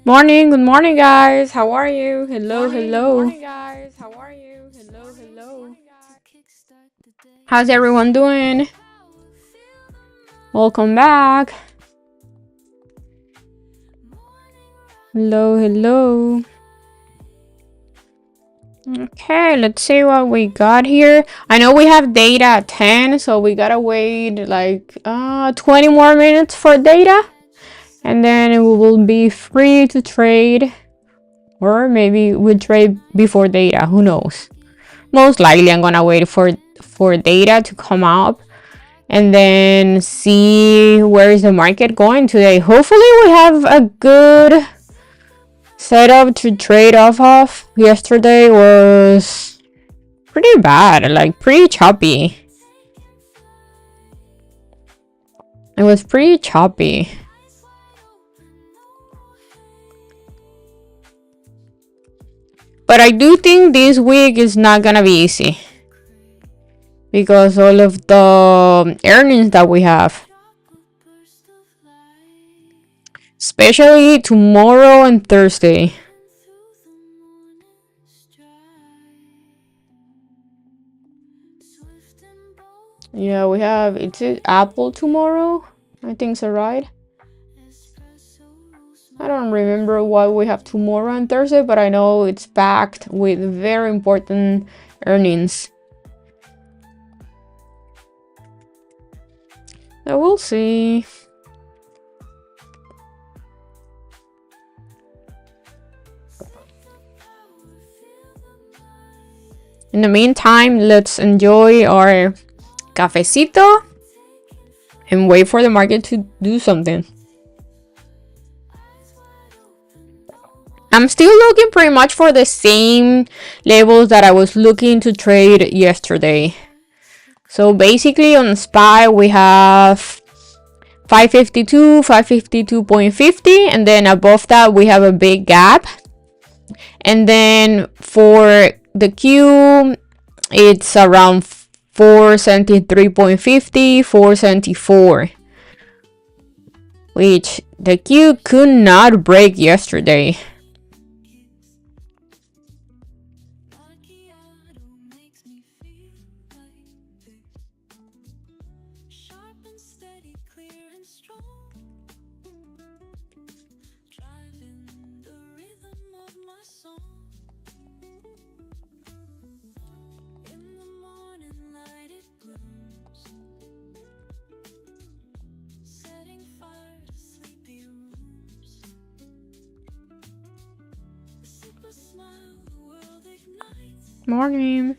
Good morning, guys. How are you? Hello, hello. How's everyone doing? Welcome back. Hello, hello. Okay, let's see what we got here. I know we have data at 10, so we gotta wait like 20 more minutes for data. And then we will be free to trade. Or maybe we'll trade before data, who knows. Most likely I'm gonna wait for data to come up and then see where is the market going today. Hopefully we have a good setup to trade off of. Yesterday was pretty bad, like pretty choppy. It was pretty choppy. But I do think this week is not gonna be easy because all of the earnings that we have, especially tomorrow and Thursday. Yeah, we have, it's Apple tomorrow. I think so, right? I don't remember what we have tomorrow and Thursday, but I know it's packed with very important earnings. So we'll see. In the meantime, let's enjoy our cafecito and wait for the market to do something. I'm still looking pretty much for the same levels that I was looking to trade yesterday. So basically on SPY we have 552, 552.50, and then above that we have a big gap. And then for the Q, it's around 473.50, 474, which the Q could not break yesterday. Morning.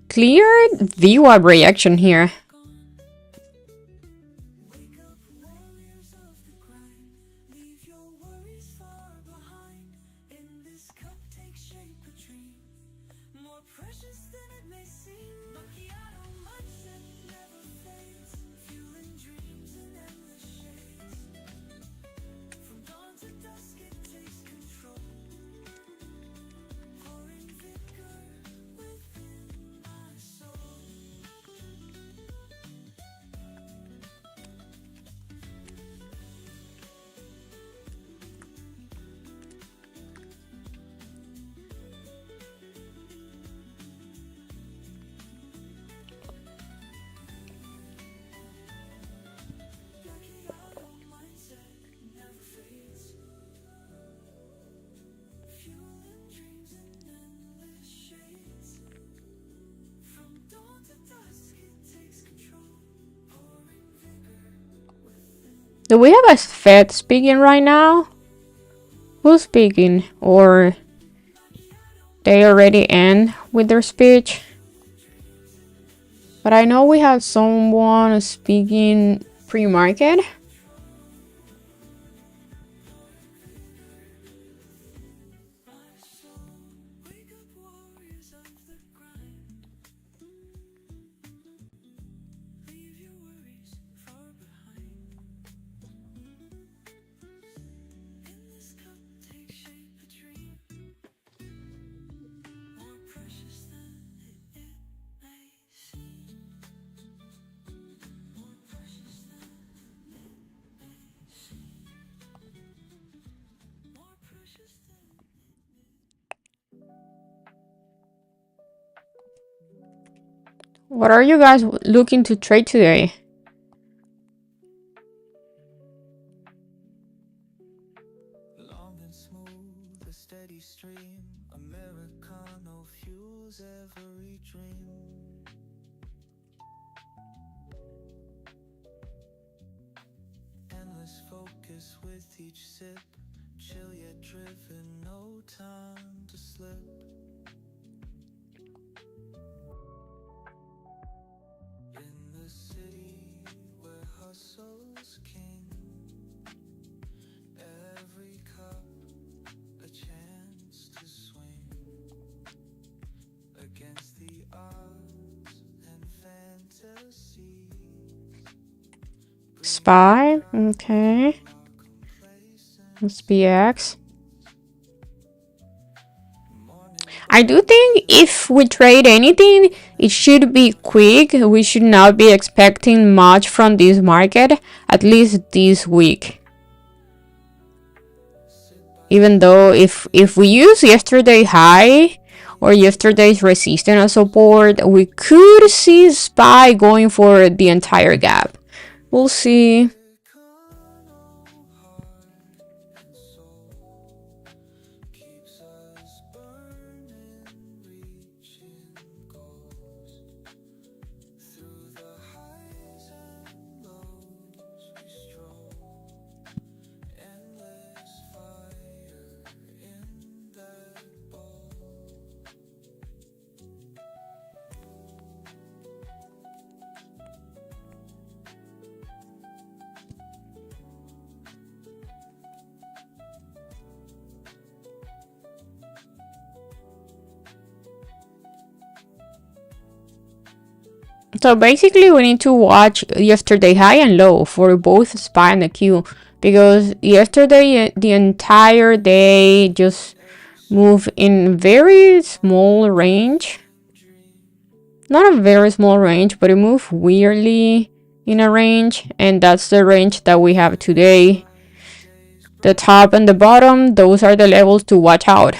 Clear VWAP reaction here. Do we have a Fed speaking right now? Who's speaking? Or they already end with their speech. But I know we have someone speaking pre-market. What are you guys looking to trade today? Spy, okay. SPX. I do think if we trade anything, it should be quick. We should not be expecting much from this market, at least this week. Even though if we use yesterday high or yesterday's resistance as support, we could see SPY going for the entire gap. We'll see. So basically we need to watch yesterday high and low for both SPY and the Q, because yesterday the entire day just moved in very small range. Not a very small range, but it moved weirdly in a range, and that's the range that we have today. The top and the bottom, those are the levels to watch out.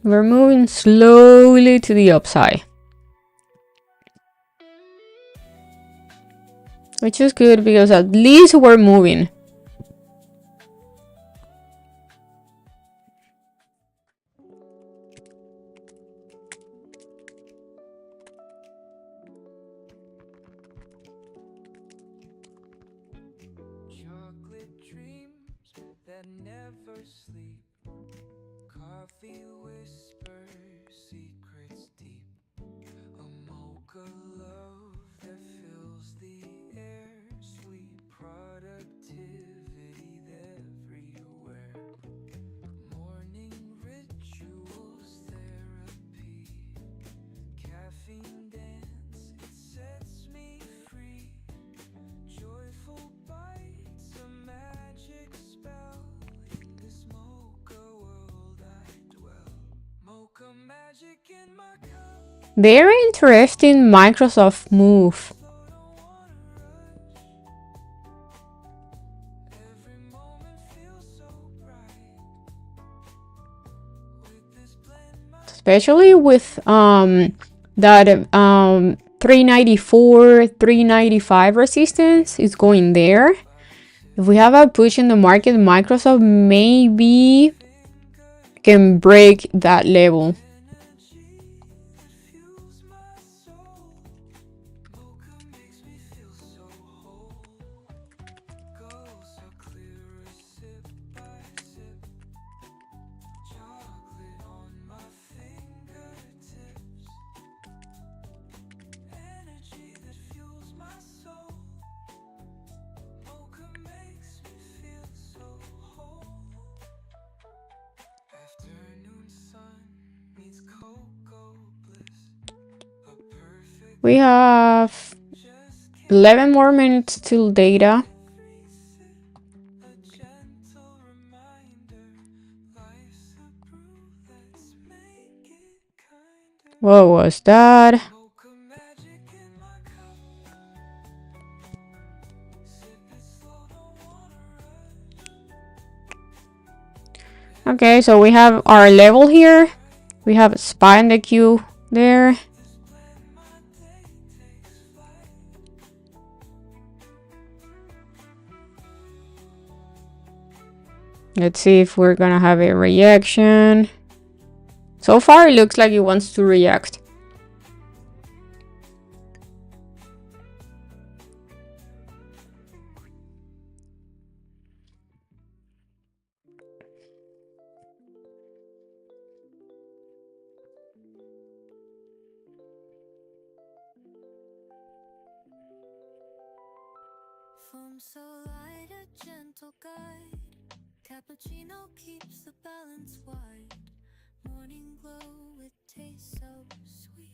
We're moving slowly to the upside, which is good because at least we're moving. Very interesting Microsoft move. Especially with that 394, 395 resistance is going there. If we have a push in the market, Microsoft maybe can break that level. We have 11 more minutes till data. What was that? Okay, so we have our level here. We have a SPY in the queue there. Let's see if we're gonna have a reaction. So far, it looks like it wants to react. So light, a gentle guide. Cappuccino keeps the balance wide. Morning glow, it tastes so sweet.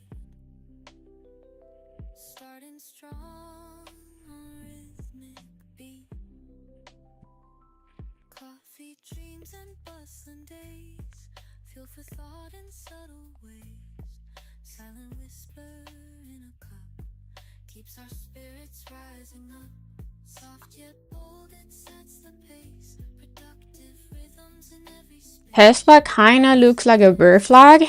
Starting strong on rhythmic beat. Coffee dreams and bustling days. Fuel for thought in subtle ways. Silent whisper in a cup keeps our spirits rising up. Soft yet bold, it sets the pace. Productive rhythms in every space. Tesla kinda looks like a bird flag.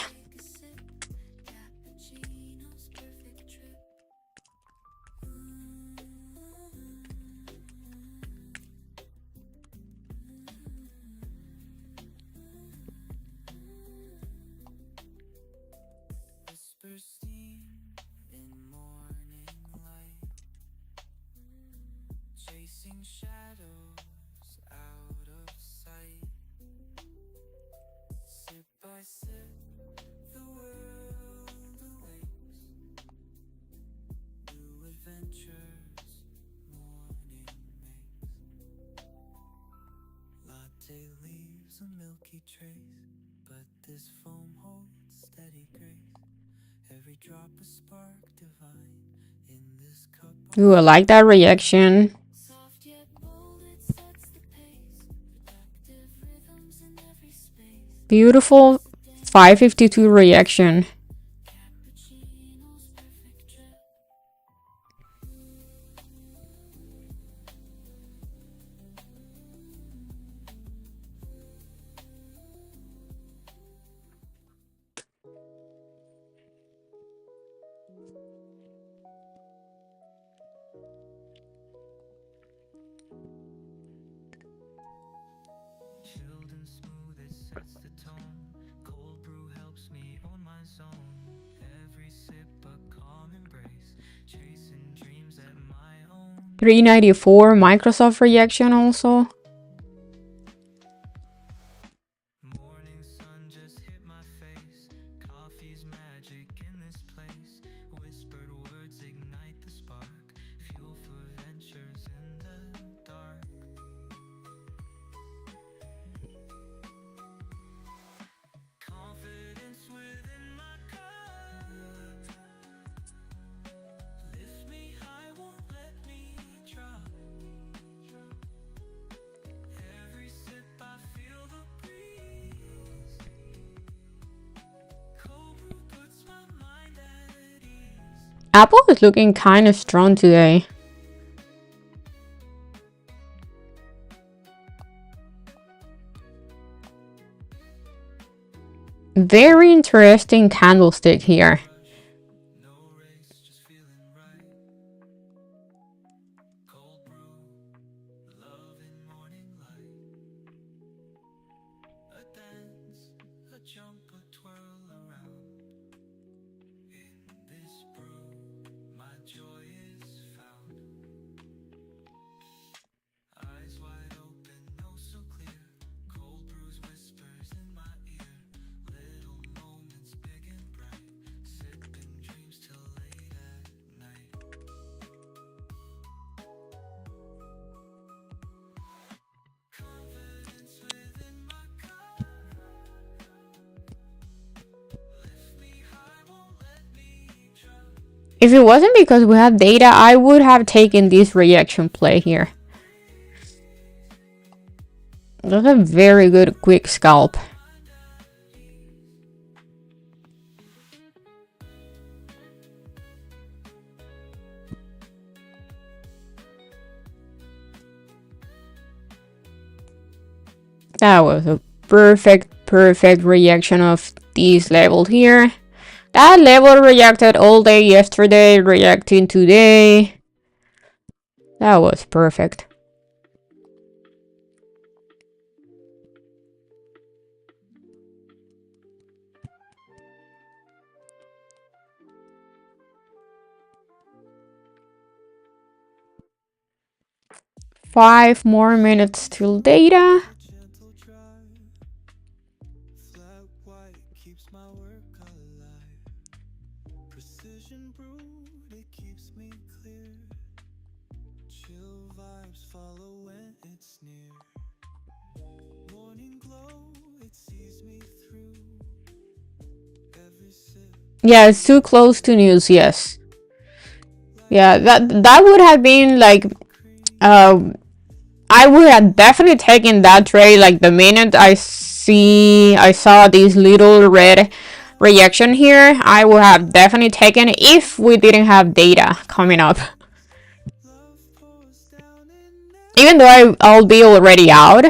Shadows out of sight. Sip by sip, the world awakes. New adventures, morning makes. Latte leaves a milky trace, but this foam holds steady grace. Every drop a spark divine in this cup. Ooh, I like that reaction. Beautiful 552 reaction. $3.94 Microsoft reaction also. Morning sun just hit my face. Coffee's magic in this place. Whispered words ignite the spark. Fuel for ventures in the dark. Confidence within my cup. Lift me high, won't let me drop. Every sip I feel the breeze. Cold brew puts my mind at ease. Apple is looking kind of strong today. Very interesting candlestick here. If it wasn't because we have data, I would have taken this reaction play here. That's a very good quick scalp. That was a perfect reaction of this level here. That level reacted all day yesterday, reacting today. That was perfect. Five more minutes till data. Yeah, it's too close to news, yes. Yeah, that would have been like I would have definitely taken that trade like the minute I saw this little red reaction here. I would have definitely taken it if we didn't have data coming up. Even though I'll be already out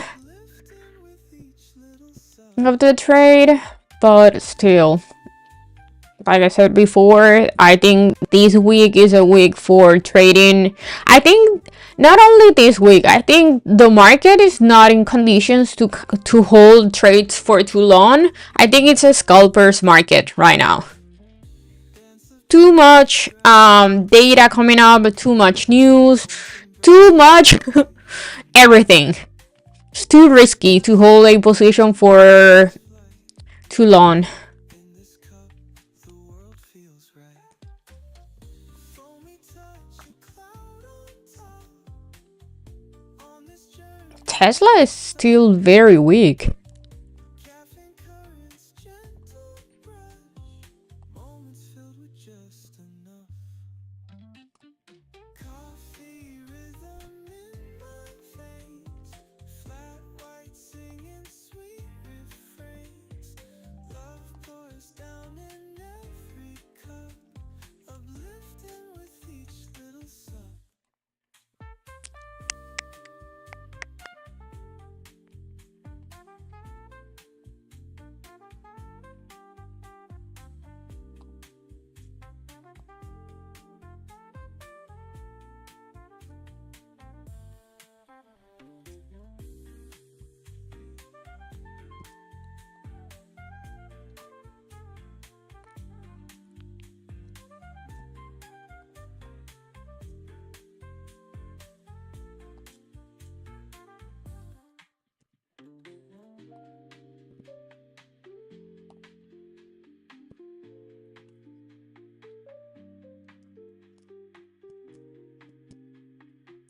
of the trade, but still, like I said before, I think this week is a week for trading. I think not only this week, I think the market is not in conditions to hold trades for too long. I think it's a scalper's market right now. Too much data coming up, too much news, too much everything. It's too risky to hold a position for too long. Tesla is still very weak.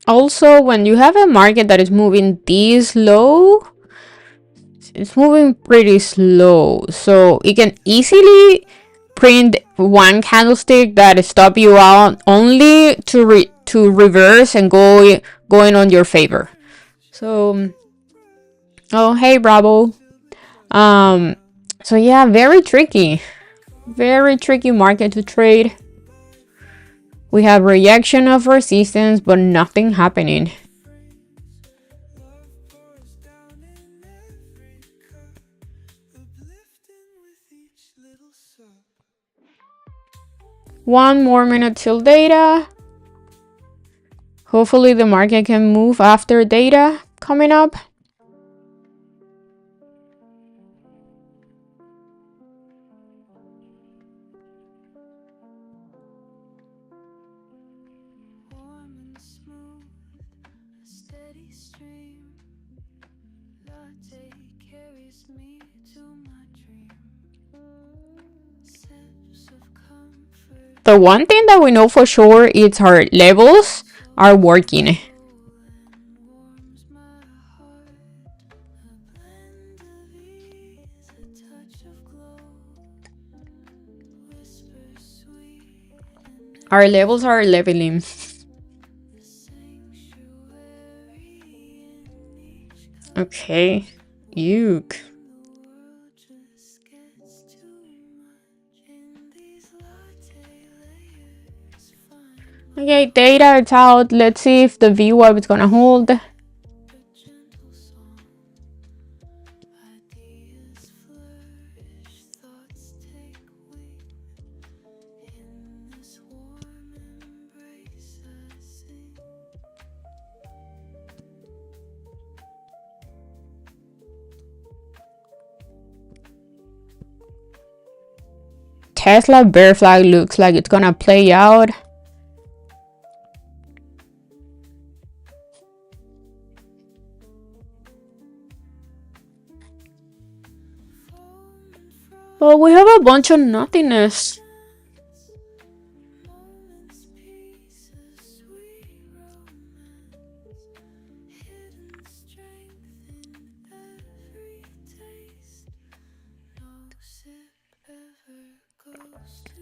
Also, when you have a market that is moving this low, it's moving pretty slow, so it can easily print one candlestick that stop you out only to reverse and going on your favor. So, oh hey Bravo. So yeah, very tricky market to trade. We have reaction of resistance, but nothing happening. One more minute till data. Hopefully the market can move after data coming up. The one thing that we know for sure is our levels are working. Our levels are leveling. Okay. Yuck. Okay, data it's out. Let's see if the VWAP is gonna hold. Tesla bear flag looks like it's gonna play out. But we have a bunch of nothingness.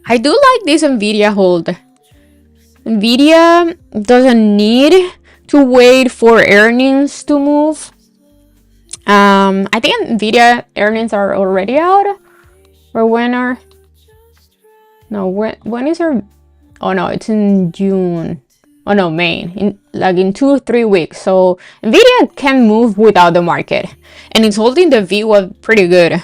I do like this Nvidia hold. Nvidia doesn't need to wait for earnings to move. I think Nvidia earnings are already out. Or when are? No, when is our? Oh no, it's in June. Oh no, May. In 2-3 weeks. So Nvidia can move without the market, and it's holding the VWAP pretty good.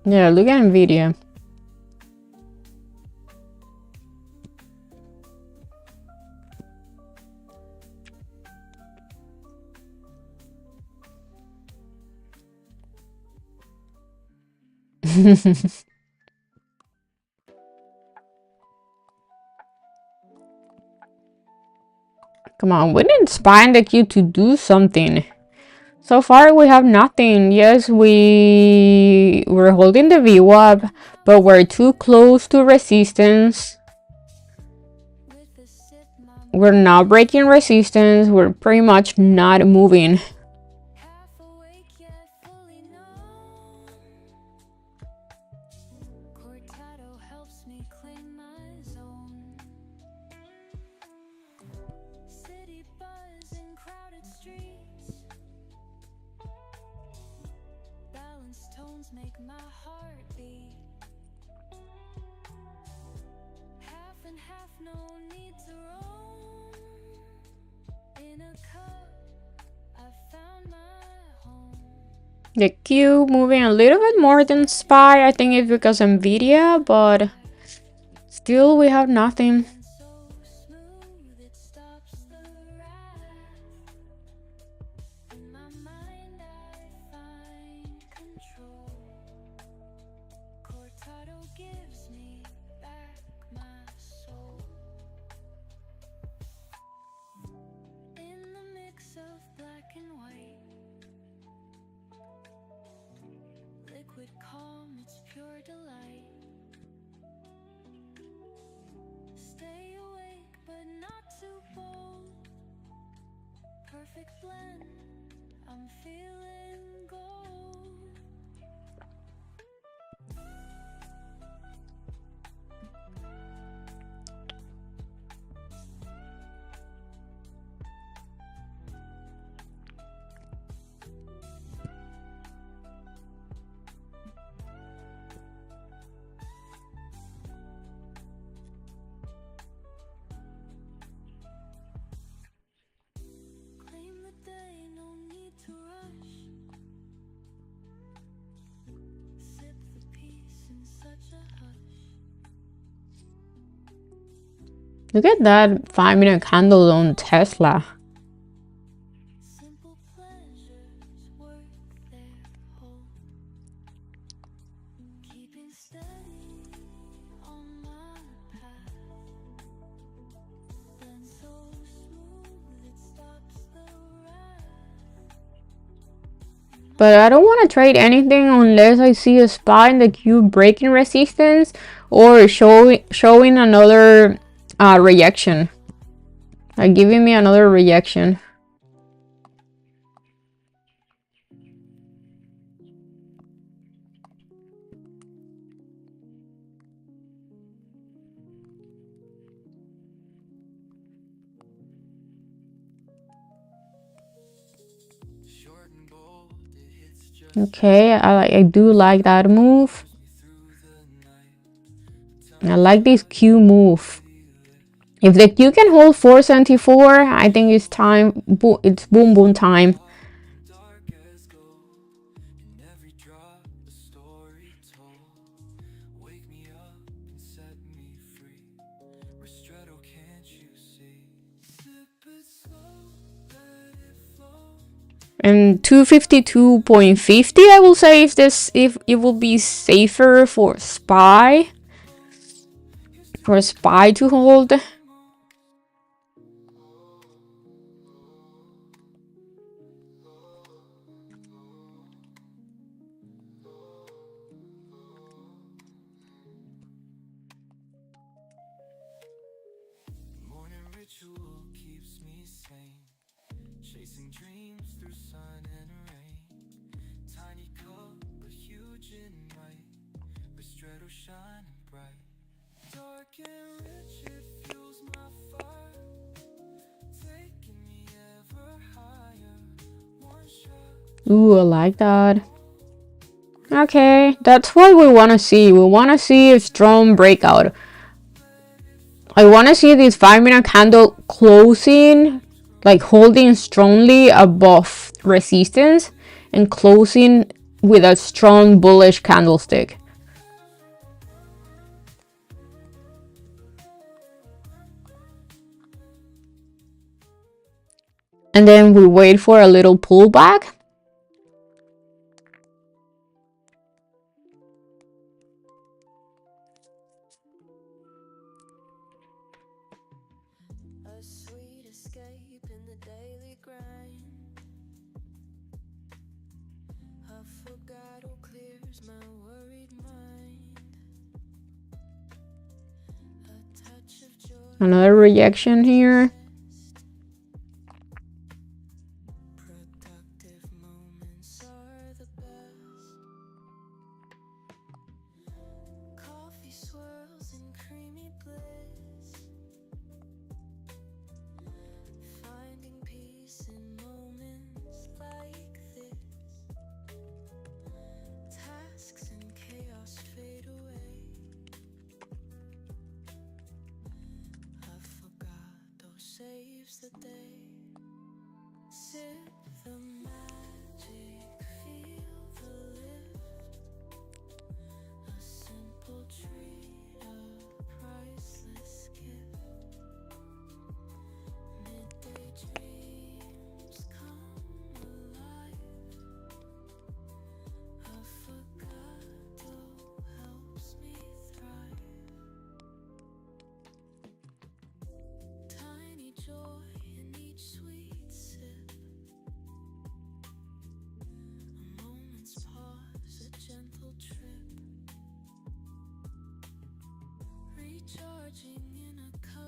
Yeah, look at Nvidia. Come on, we didn't spy the queue to do something. So far, we have nothing. Yes, we're holding the VWAP, but we're too close to resistance. We're not breaking resistance. We're pretty much not moving. The queue moving a little bit more than SPY. I think it's because Nvidia, but still we have nothing. Look at that 5-minute candle on Tesla. But I don't want to trade anything unless I see a spot in the queue breaking resistance or showing another rejection. Like giving me another rejection. Okay, I do like that move. I like this Q move. If the Q can hold 474, I think it's time. It's boom boom time. And 252.50, I will say, if it will be safer for SPY to hold. Ooh, I like that. Okay, that's what we want to see. We want to see a strong breakout. I want to see this 5-minute candle closing, like holding strongly above resistance and closing with a strong bullish candlestick. And then we wait for a little pullback. Another rejection here.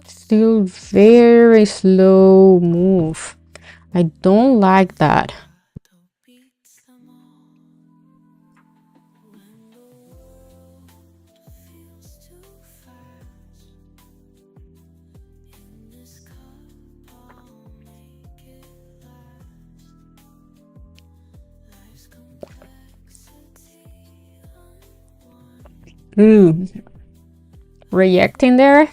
Still very slow move. I don't like that. Ooh, reacting there.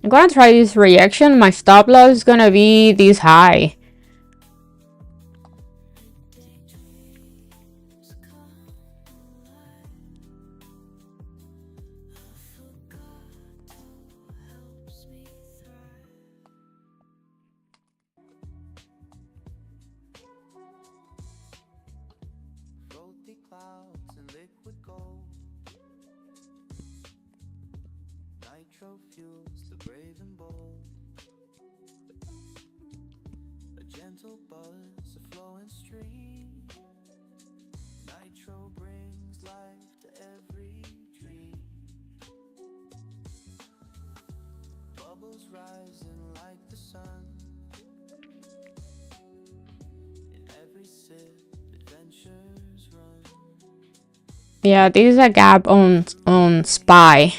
I'm gonna try this reaction. My stop loss is gonna be this high. Yeah, this is a gap on Spy.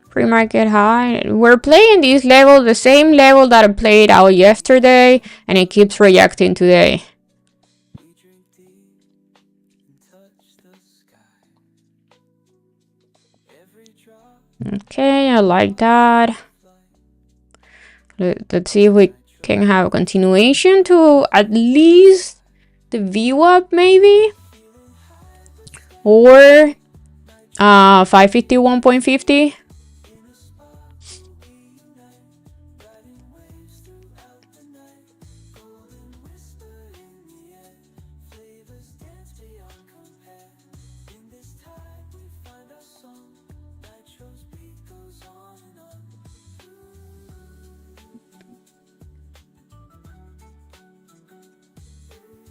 Pre-market high. We're playing this level, the same level that I played out yesterday, and it keeps reacting today. Okay, I like that. Let's see if we can have a continuation to at least the VWAP maybe, or 551.50.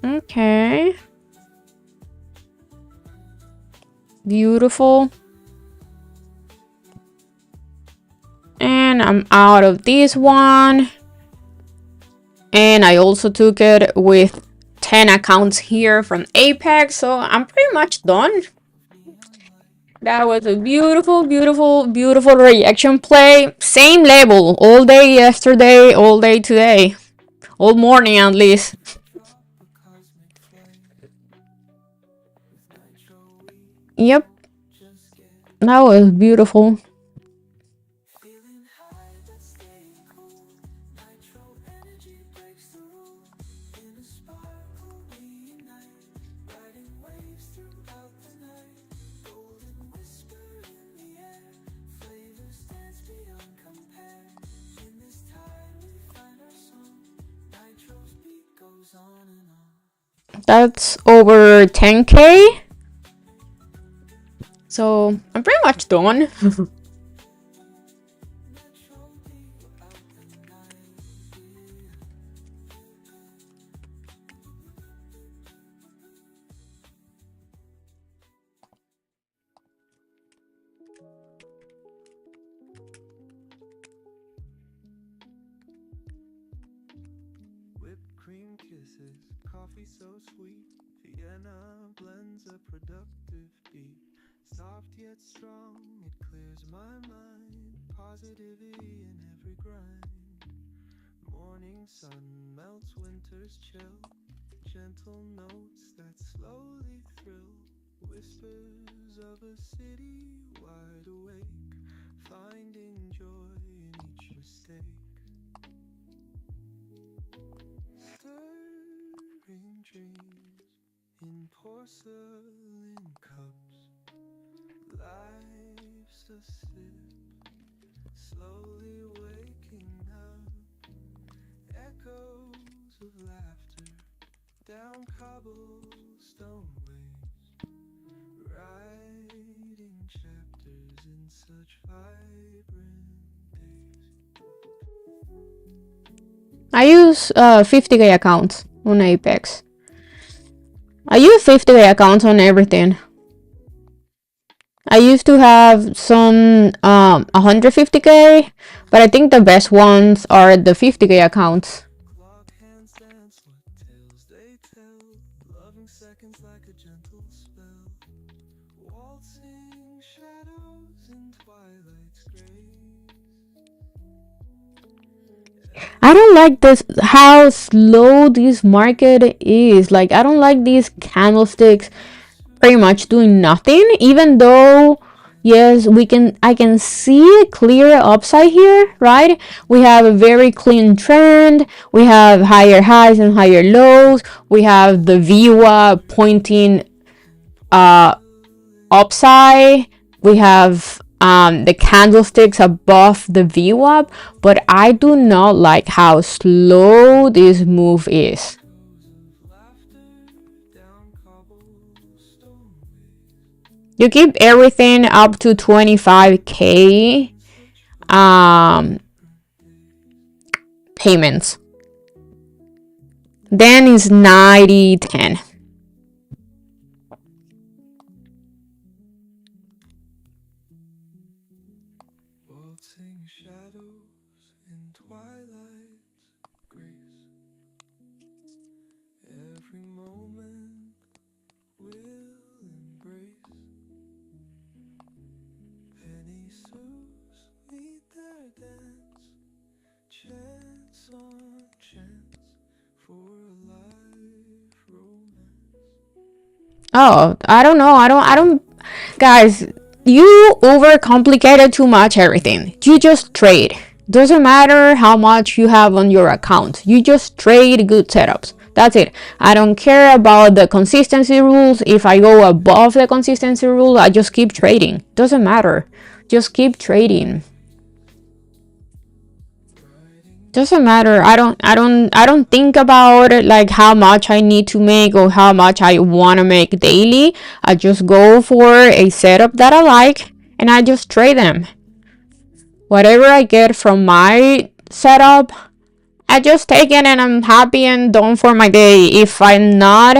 Okay. Beautiful. And I'm out of this one. And I also took it with 10 accounts here from Apex. So I'm pretty much done. That was a beautiful, beautiful, beautiful reaction play. Same level. All day yesterday, all day today. All morning at least. Yep. That was beautiful. That's over 10K. So I'm pretty much done. I use 50K accounts on Apex. I use 50K accounts on everything. I used to have some 150K, but I think the best ones are the 50K accounts. I don't like this, how slow this market is. Like, I don't like these candlesticks pretty much doing nothing, even though yes, I can see a clear upside here, right? We have a very clean trend. We have higher highs and higher lows. We have the VWAP pointing upside. We have the candlesticks above the VWAP, but I do not like how slow this move is. You keep everything up to 25k payments. Then it's 90-10. Oh, I don't know. I don't, guys, you overcomplicated too much everything. You just trade. Doesn't matter how much you have on your account. You just trade good setups. That's it. I don't care about the consistency rules. If I go above the consistency rule, I just keep trading. Doesn't matter. Just keep trading. Doesn't matter. I don't think about it like how much I need to make or how much I want to make daily. I just go for a setup that I like and I just trade them. Whatever I get from my setup, I just take it and I'm happy and done for my day. If I'm not,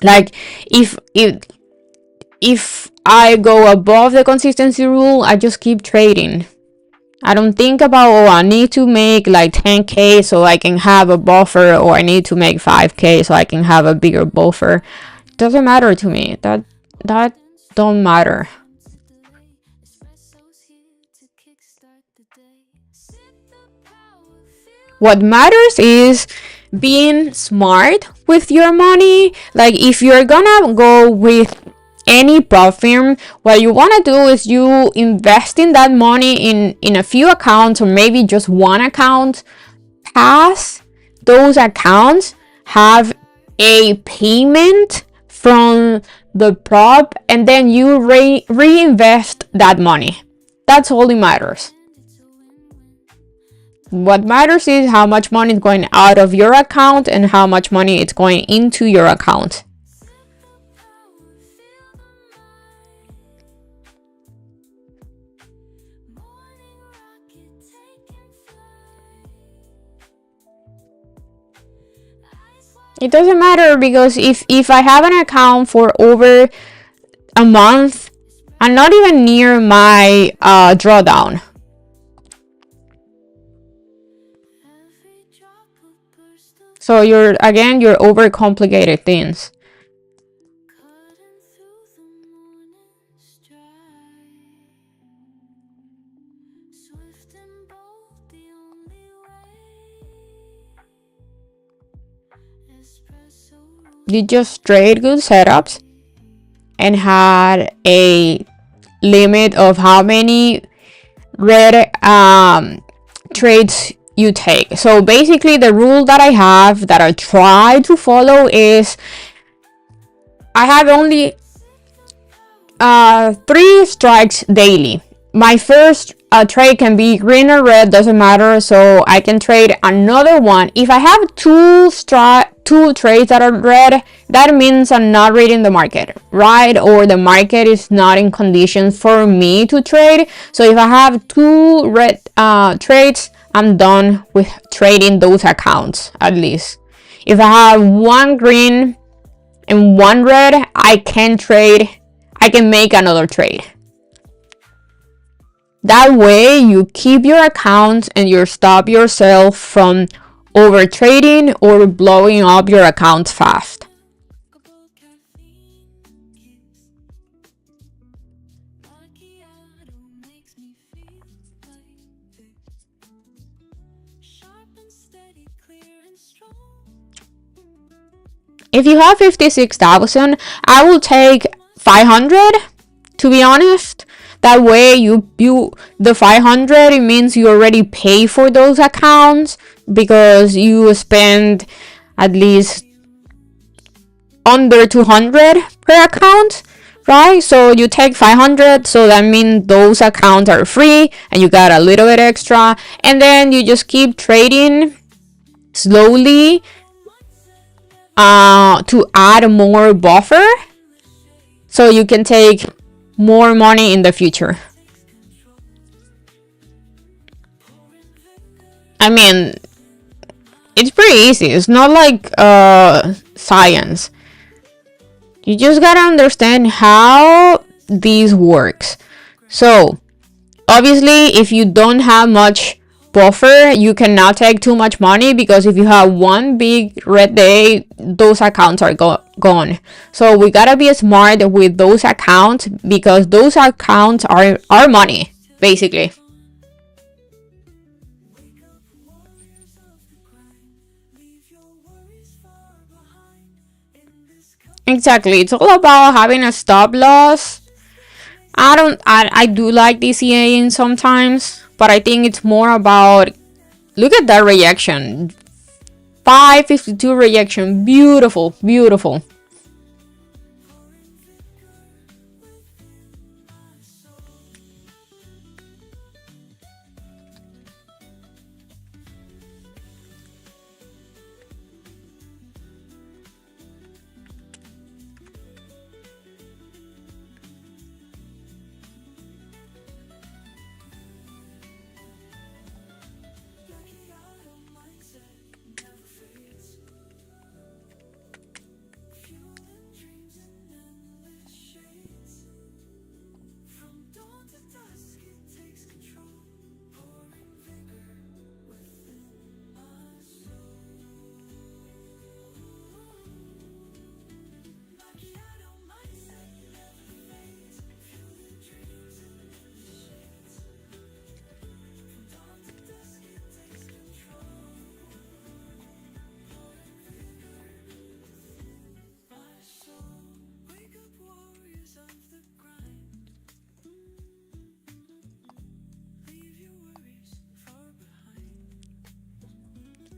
like, if I go above the consistency rule, I just keep trading. I don't think about, oh, I need to make like 10k so I can have a buffer, or I need to make 5k so I can have a bigger buffer. Doesn't matter to me. That don't matter. What matters is being smart with your money. Like, if you're gonna go with any prop firm, what you want to do is you invest in that money in a few accounts, or maybe just one account. Pass those accounts, have a payment from the prop, and then you reinvest that money. That's all it matters. What matters is how much money is going out of your account and how much money is going into your account. It doesn't matter, because if I have an account for over a month, I'm not even near my drawdown. So you're overcomplicated things. You just trade good setups and had a limit of how many red trades you take. So basically the rule that I have, that I try to follow, is I have only 3 strikes daily. My first trade can be green or red, doesn't matter, so I can trade another one. If I have two trades that are red, that means I'm not reading the market, right? Or the market is not in conditions for me to trade. So if I have 2 red trades, I'm done with trading those accounts, at least. If I have 1 green and 1 red, I can make another trade. That way you keep your accounts and you stop yourself from over trading or blowing up your accounts fast. If you have 56,000, I will take 500, to be honest. That way you the 500, it means you already pay for those accounts because you spend at least under 200 per account, right? So you take 500, so that means those accounts are free and you got a little bit extra, and then you just keep trading slowly to add more buffer so you can take more money in the future. I mean, it's pretty easy. It's not like science. You just gotta understand how this works. So obviously, if you don't have much buffer, you cannot take too much money, because if you have one big red day, those accounts are gone. So we gotta be smart with those accounts, because those accounts are our money, basically. Exactly. It's all about having a stop loss. I do like DCAing sometimes, but I think it's more about, look at that reaction. 552 reaction. Beautiful, beautiful.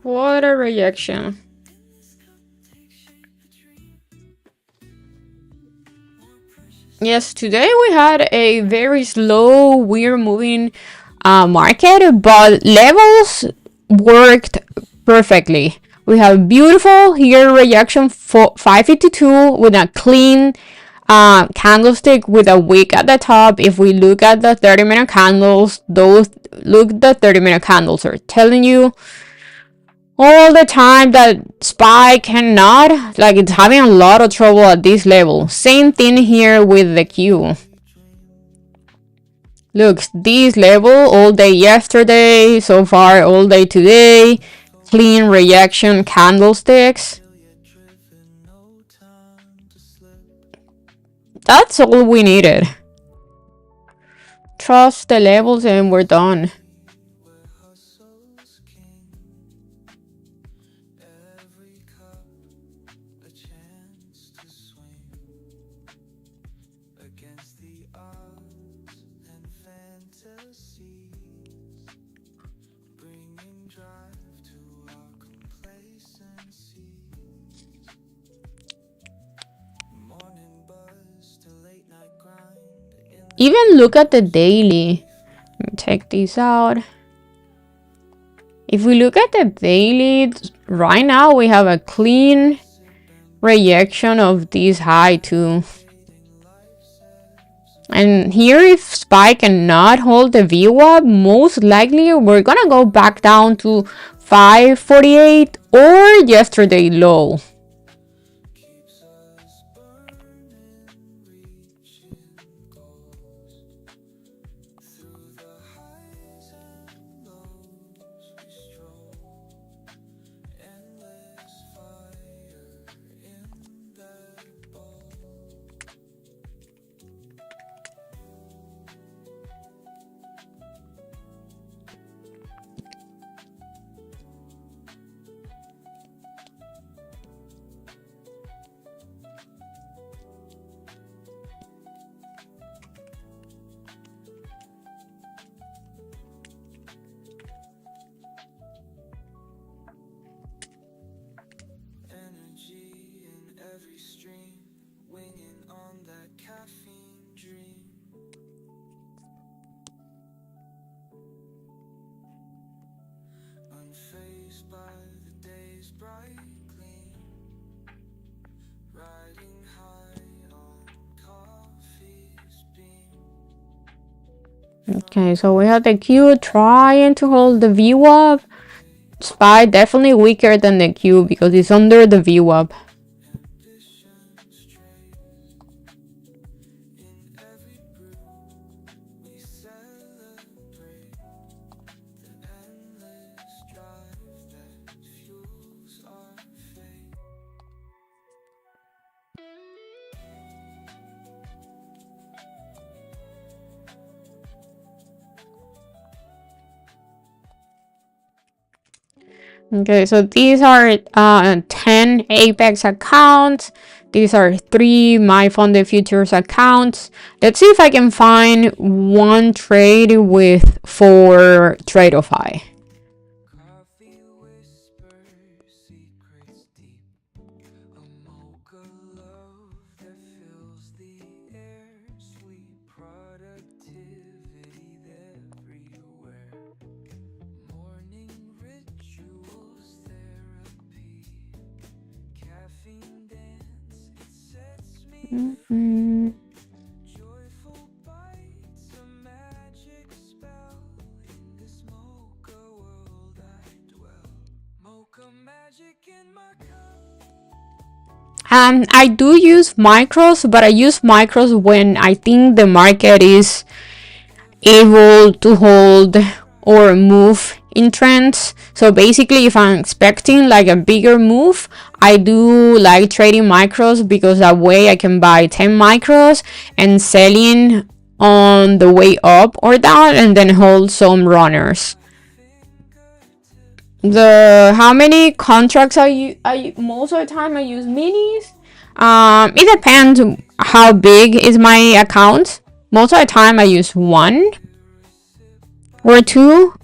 What a reaction. Yes, today we had a very slow, weird moving market, but levels worked perfectly. We have beautiful here reaction for 552 with a clean candlestick with a wick at the top. If we look at the 30-minute candles, the 30-minute candles are telling you all the time that SPY cannot, like, it's having a lot of trouble at this level. Same thing here with the Q. Look, this level all day yesterday, so far all day today, clean reaction candlesticks. That's all we needed. Trust the levels and we're done. Even look at the daily. Let me take these out. If we look at the daily, right now we have a clean reaction of this high too. And here, if SPY cannot hold the VWAP, most likely we're gonna go back down to 548 or yesterday low. Okay, so we have the Q trying to hold the VWAP. SPY definitely weaker than the Q because it's under the VWAP. Okay, so these are 10 Apex accounts. These are 3 My Funded Futures accounts. Let's see if I can find one trade with 4 TradeOfI. I do use micros, but I use micros when I think the market is able to hold or move in trends. So basically, if I'm expecting like a bigger move, I do like trading micros because that way I can buy 10 micros and selling on the way up or down and then hold some runners. How many contracts I most of the time I use minis. It depends how big is my account. Most of the time I use 1 or 2.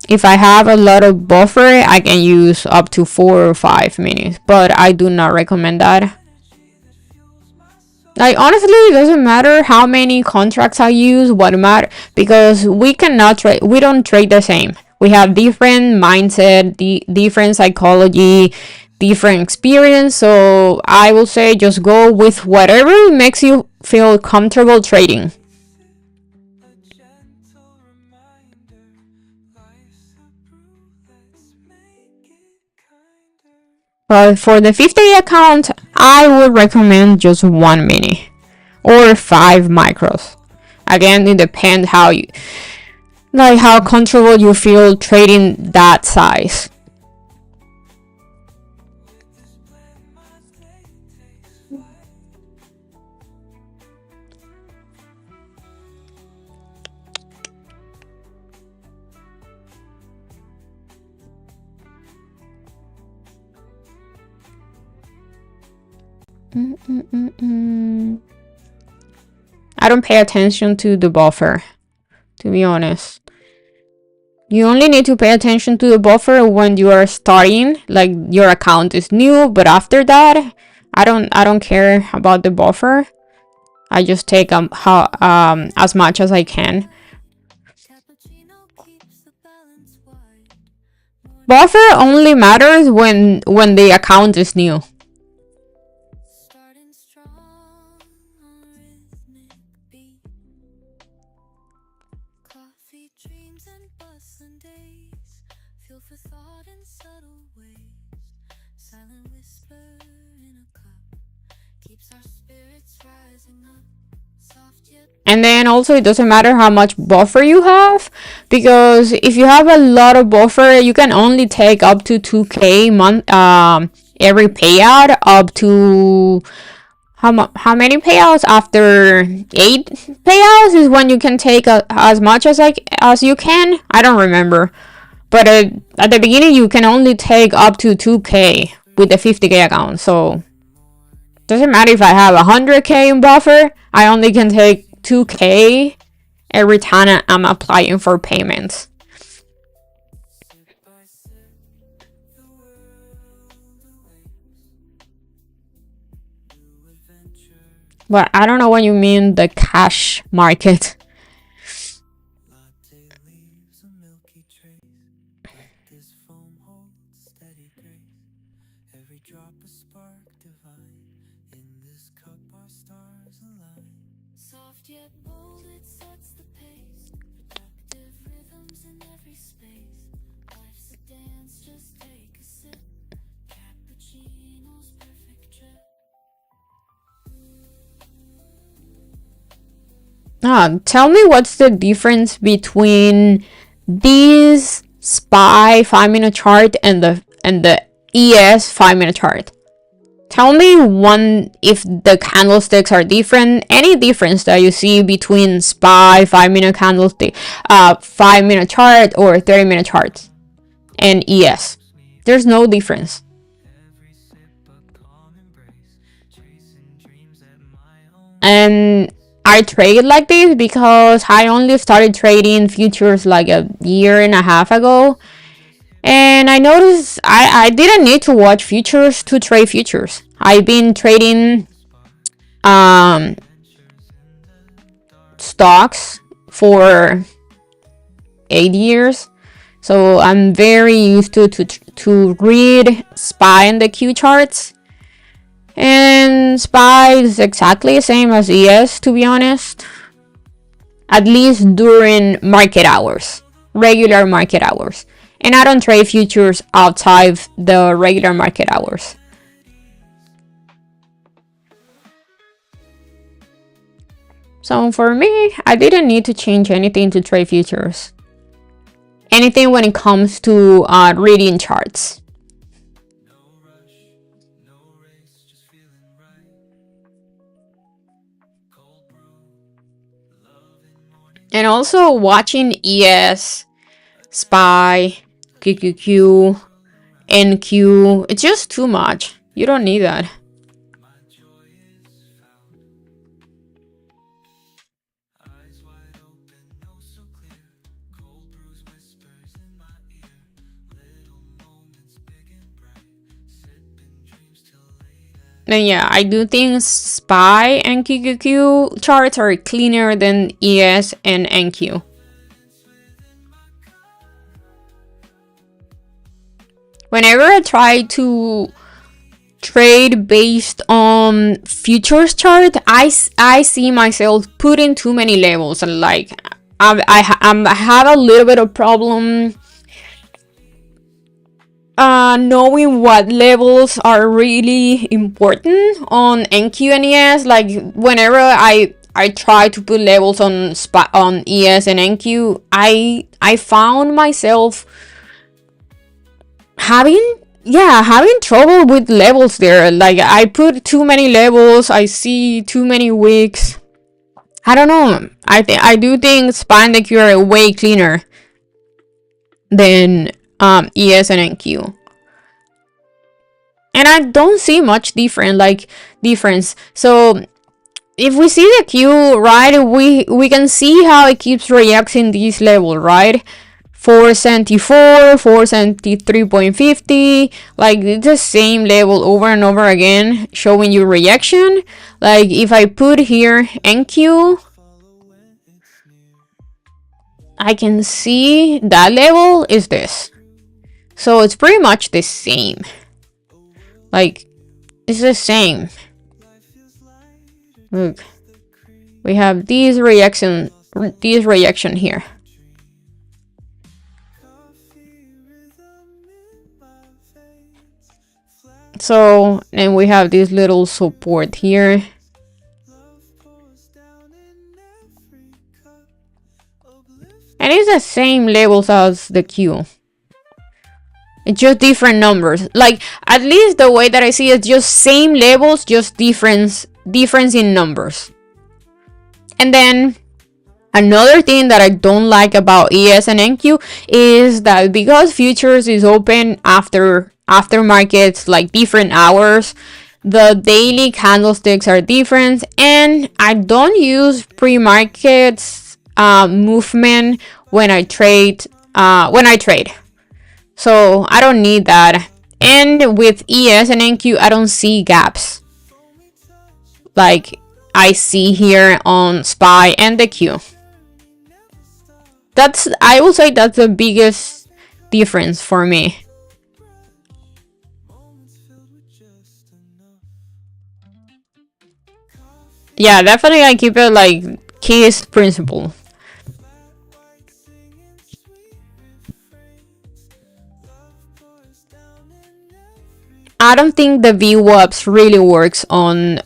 If I have a lot of buffer, I can use up to 4 or 5 minis, but I do not recommend that. Like honestly, it doesn't matter how many contracts I use. What matter because we cannot trade. We don't trade the same. We have different mindset, different psychology, different experience. So I will say just go with whatever makes you feel comfortable trading. But for the 50 account, I would recommend just 1 mini or 5 micros. Again, it depends how comfortable you feel trading that size. I don't pay attention to the buffer, to be honest. You only need to pay attention to the buffer when you are starting, like your account is new, but after that, I don't care about the buffer. I just take as much as I can. Buffer only matters when the account is new. And then also it doesn't matter how much buffer you have, because if you have a lot of buffer, you can only take up to 2k every payout, up to how many payouts? After 8 payouts is when you can take as much as you can. I don't remember, but at the beginning you can only take up to 2k with the 50k account. So doesn't matter if I have 100k in buffer, I only can take 2k every time I'm applying for payments. But I don't know what you mean, the cash market. Tell me what's the difference between this SPY 5-minute chart and the ES 5-minute chart. Tell me one if the candlesticks are different. Any difference that you see between SPY 5-minute candlestick, 5-minute chart or 30-minute charts and ES. There's no difference. And I trade like this because I only started trading futures like a year and a half ago. And I noticed I didn't need to watch futures to trade futures. I've been trading stocks for 8 years. So I'm very used to read SPY and the Q charts. And SPY is exactly the same as ES, to be honest. At least during market hours, regular market hours. And I don't trade futures outside the regular market hours. So for me, I didn't need to change anything to trade futures. Anything when it comes to reading charts. And also watching ES, SPY, QQQ, NQ, it's just too much. You don't need that. And yeah, I do think SPY and QQQ charts are cleaner than ES and NQ. Whenever I try to trade based on futures chart, I see myself putting too many levels, and like I have a little bit of problem knowing what levels are really important on NQ and ES. Like whenever I try to put levels on ES and NQ, I found myself having trouble with levels there. Like I put too many levels, I see too many wicks. I don't know. I do think SPY and NQ are way cleaner than ES and NQ. And I don't see much difference. So if we see the Q, right, we can see how it keeps reacting this level, right? 474, 473.50, like it's the same level over and over again, showing you reaction. Like if I put here NQ, I can see that level is this. So it's pretty much the same. Like it's the same. Look, we have these reaction here. So, and we have this little support here. And it's the same levels as the Q. It's just different numbers. Like, at least the way that I see it, just same levels, just difference in numbers. And then another thing that I don't like about ES and NQ is that because futures is open after markets, like different hours, the daily candlesticks are different, and I don't use pre-markets movement when I trade. So I don't need that. And with ES and NQ, I don't see gaps like I see here on SPY and the Q. I will say that's the biggest difference for me. Yeah, definitely I keep it like keys principle. I don't think the VWAPs really works on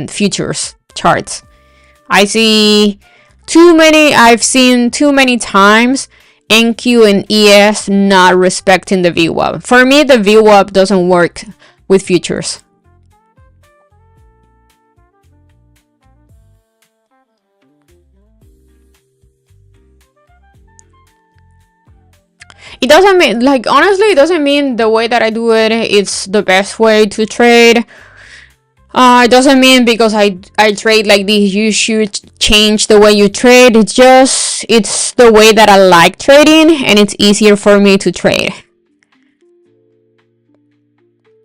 futures charts. I've seen too many times NQ and ES not respecting the VWAP. For me, the VWAP doesn't work with futures. It doesn't mean, like, honestly, it doesn't mean the way that I do it, it's the best way to trade. It doesn't mean because I trade like this, you should change the way you trade. It's the way that I like trading, and it's easier for me to trade.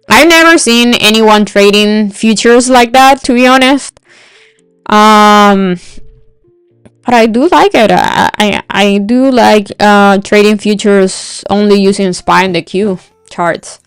I've never seen anyone trading futures like that, to be honest. But I do like it. I do like trading futures only using SPY and the Q charts.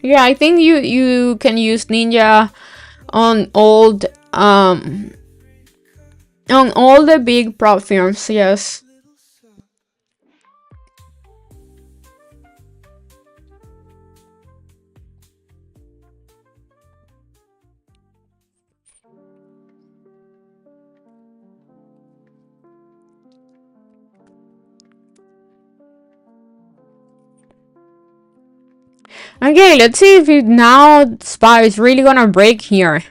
Yeah, I think you can use Ninja on all the big prop firms. Yes. Okay, let's see if now SPY is really gonna break here.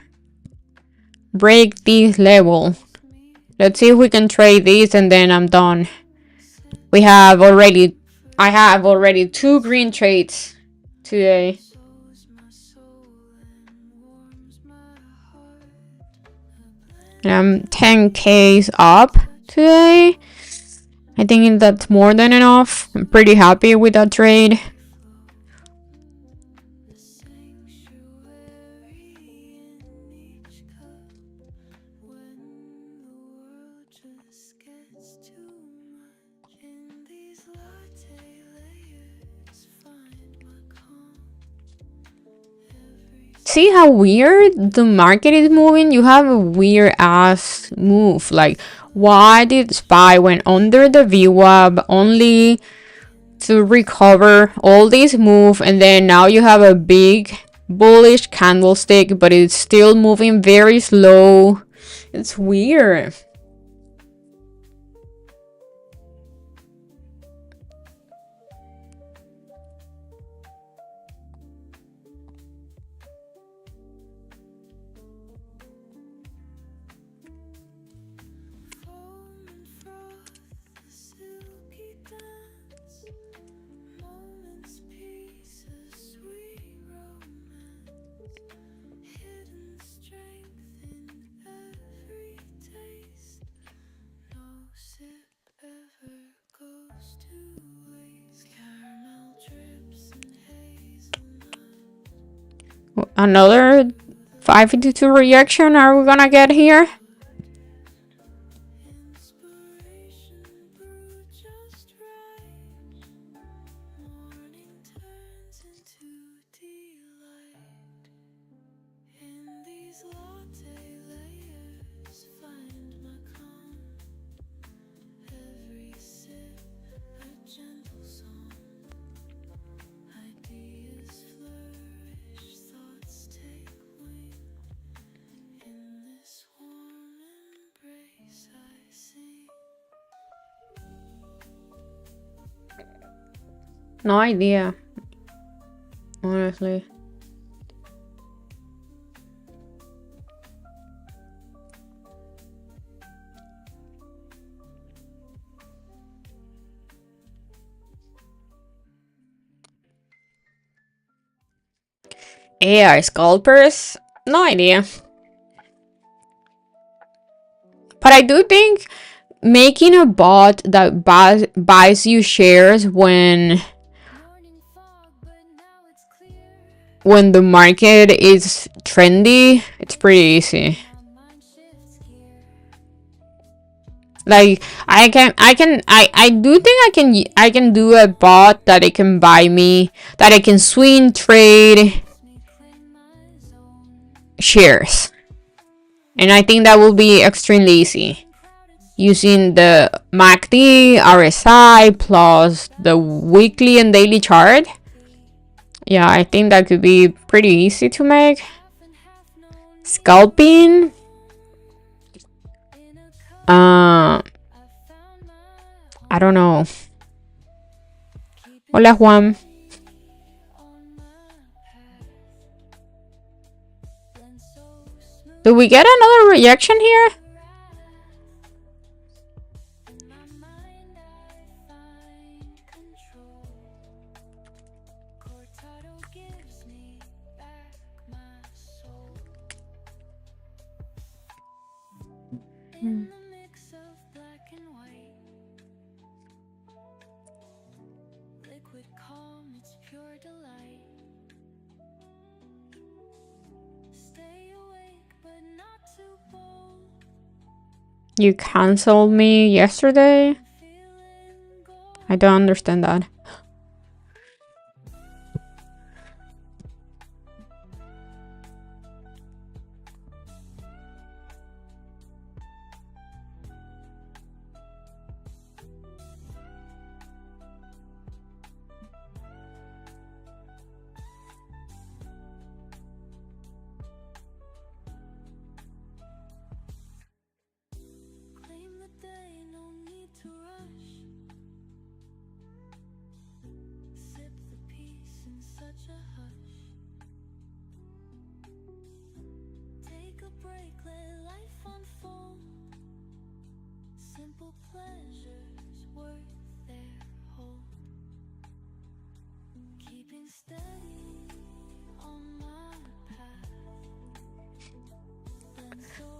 Break this level. Let's see if we can trade this and then I'm done. I have already 2 green trades today. And I'm 10Ks up today. I think that's more than enough. I'm pretty happy with that trade. See how weird the market is moving? You have a weird ass move. Like, why did SPY went under the VWAP only to recover all this move, and then now you have a big bullish candlestick, but it's still moving very slow. It's weird. Another 552 reaction are we gonna get here? No idea, honestly. AI scalpers? No idea. But I do think making a bot that buys you shares when the market is trendy, it's pretty easy. Like I do think I can do a bot that it can buy me, that I can swing trade shares, and I think that will be extremely easy using the MACD, RSI plus the weekly and daily chart. Yeah, I think that could be pretty easy to make. Scalping. I don't know. Hola, Juan. Do we get another rejection here? You canceled me yesterday? I don't understand that.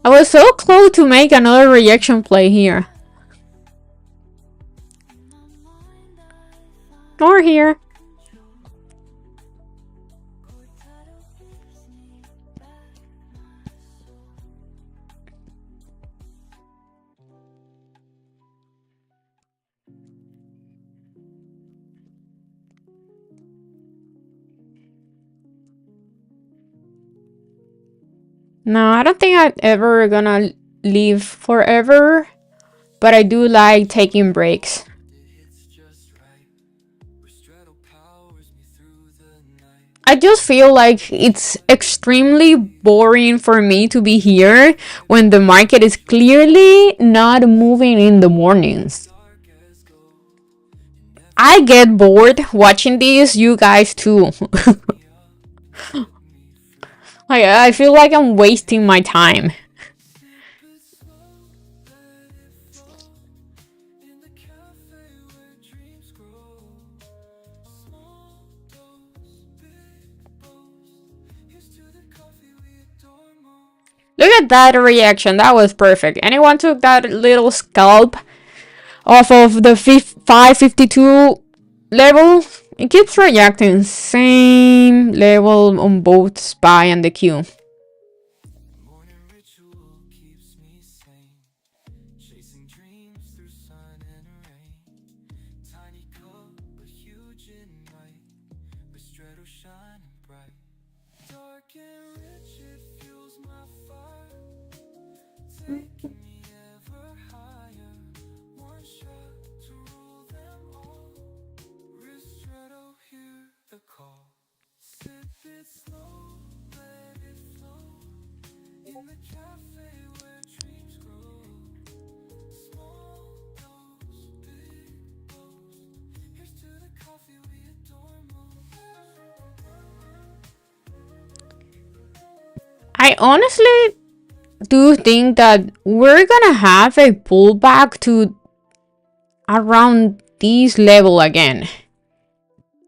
I was so close to make another rejection play here. Or here. No, I don't think I'm ever gonna live forever, but I do like taking breaks. I just feel like it's extremely boring for me to be here when the market is clearly not moving in the mornings. I get bored watching this, you guys too. I feel like I'm wasting my time. Look at that reaction, that was perfect. Anyone took that little scalp off of the 552 level? It keeps reacting, same level on both SPY and the Q. I honestly do think that we're gonna have a pullback to around this level again.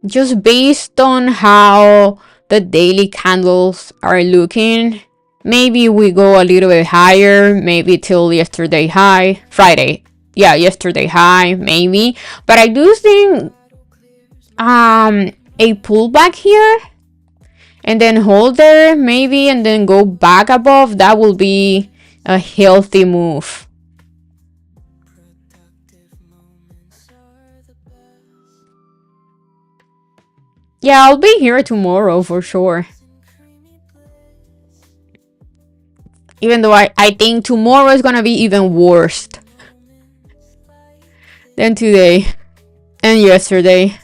Just based on how the daily candles are looking. Maybe we go a little bit higher, maybe till yesterday high, Friday. yeah, yesterday high maybe, but I do think a pullback here and then hold there maybe and then go back above, that will be a healthy move. Yeah, I'll be here tomorrow for sure. Even though I think tomorrow is gonna be even worse than today and yesterday.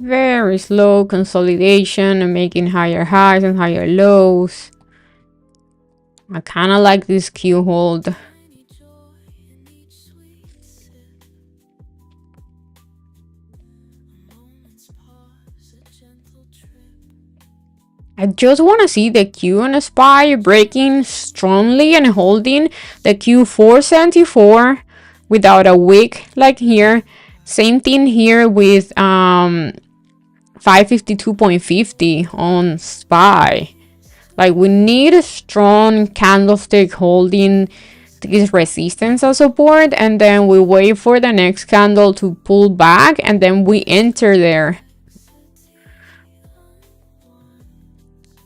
Very slow consolidation and making higher highs and higher lows. I kind of like this Q hold. I just want to see the Q and SPY breaking strongly and holding the Q474 without a wick like here. Same thing here with 552.50 on SPY. Like, we need a strong candlestick holding this resistance as support, and then we wait for the next candle to pull back, and then we enter there.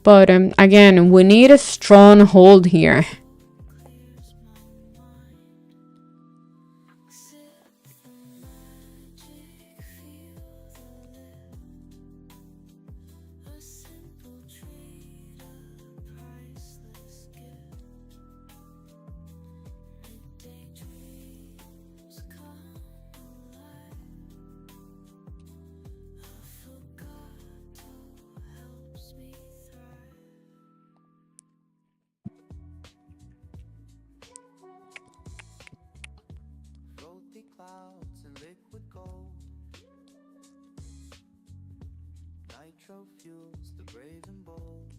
But again, we need a strong hold here.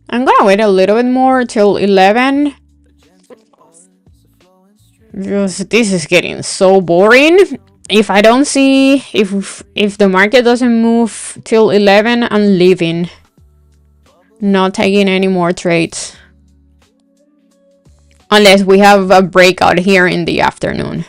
I'm gonna wait a little bit more till 11 because this is getting so boring. If I don't see, if the market doesn't move till 11, I'm leaving. Not taking any more trades. Unless we have a breakout here in the afternoon.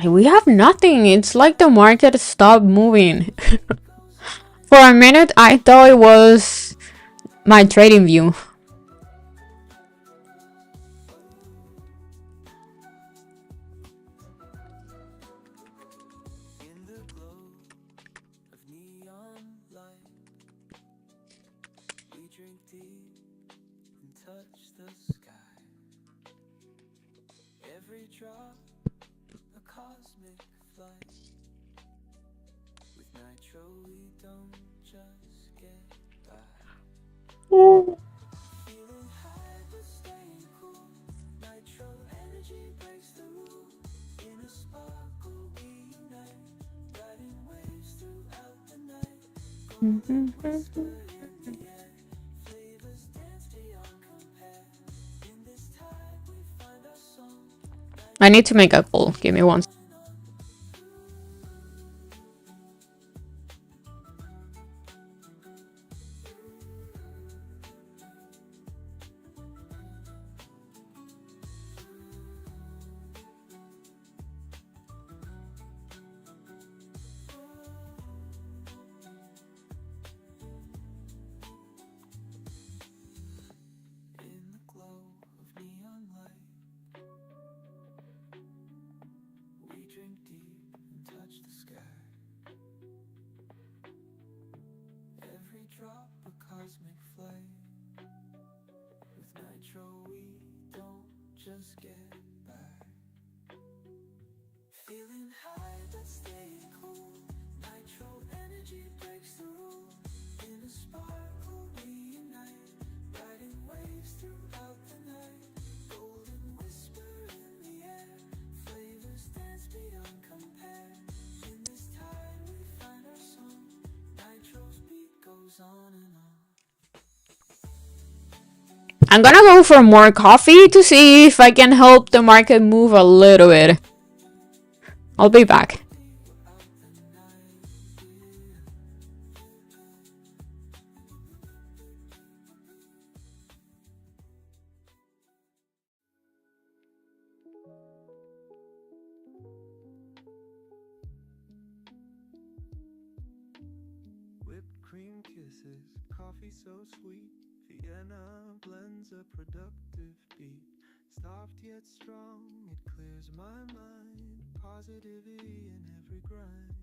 We have nothing. It's like the market stopped moving. For a minute, I thought it was my trading view. I need to make a call. Give me one. Feeling high but staying cool. Nitro energy breaks the rules. In a sparkle we unite, riding waves throughout the night. Golden whisper in the air, flavors dance beyond compare. In this tide we find our song. Nitro's beat goes on and on. I'm gonna go for more coffee to see if I can help the market move a little bit. I'll be back. Whipped cream kisses, coffee so sweet. Vienna blends a productive beat. Soft yet strong, it clears my mind. Positivity in every grind.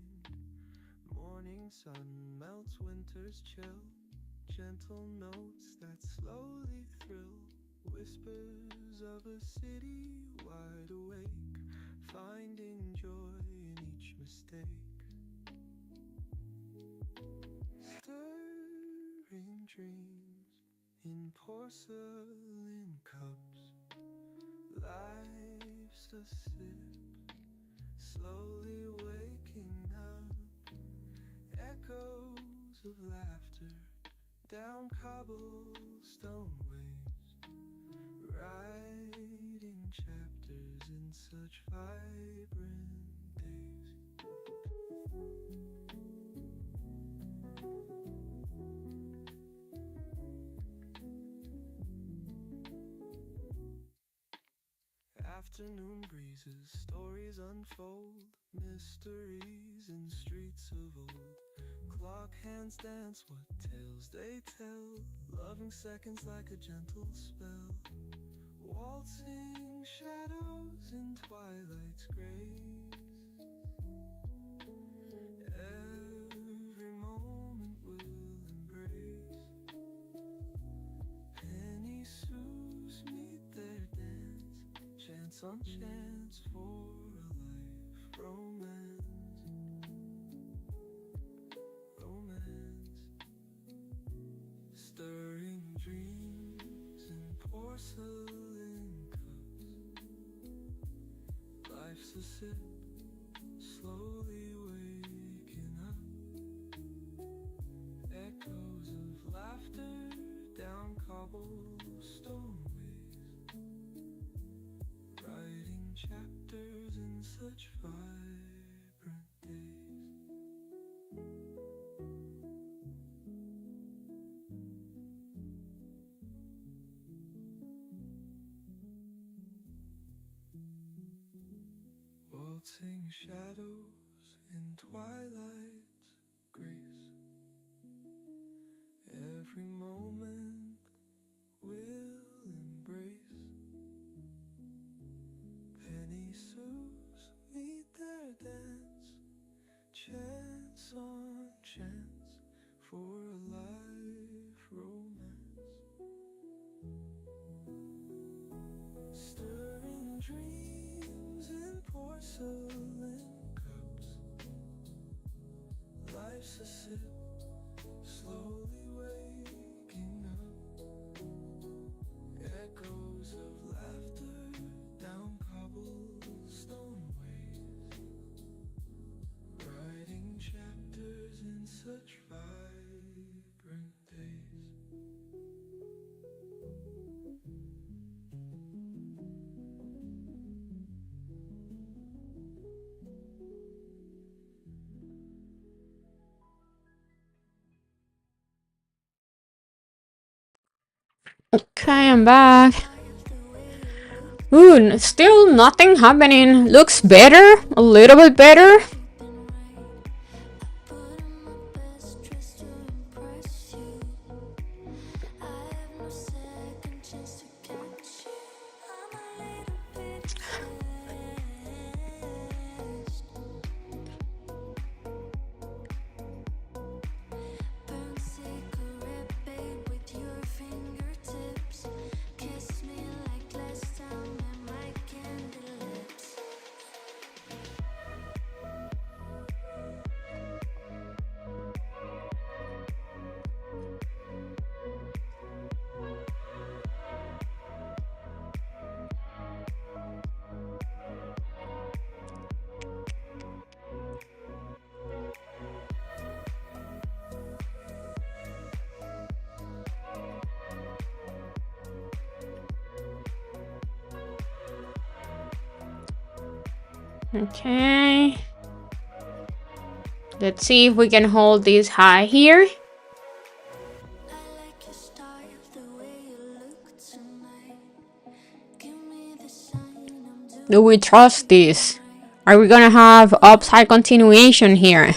Morning sun melts winter's chill. Gentle notes that slowly thrill. Whispers of a city wide awake, finding joy in each mistake. Stirring dreams in porcelain cups. Life's a sip, slowly waking up. Echoes of laughter down cobblestone ways, writing chapters in such vibrant days. Afternoon breezes, stories unfold, mysteries in streets of old. Clock hands dance what tales they tell, loving seconds like a gentle spell. Waltzing shadows in twilight's grace. Every moment will embrace. Penny Sue's meet their dance, chance on chance for a life romance. Stirring dreams in porcelain cups. Life's a sip, slowly waking up. Echoes of laughter down cobblestone ways, writing chapters in such vibrant days. Waltzing shadows in twilight's grace. Every moment will embrace. Penny Sue's meet their dance, chance on chance for a life romance. Stirring dreams in porcelain cups. Life's a sip, slowly waking up. Echoes of laughter down cobblestone ways, writing chapters in such vibrant days. Okay, I'm back. Ooh, still nothing happening. Looks better, a little bit better. Okay. Let's see if we can hold this high here. Do we trust this? Are we gonna have upside continuation here?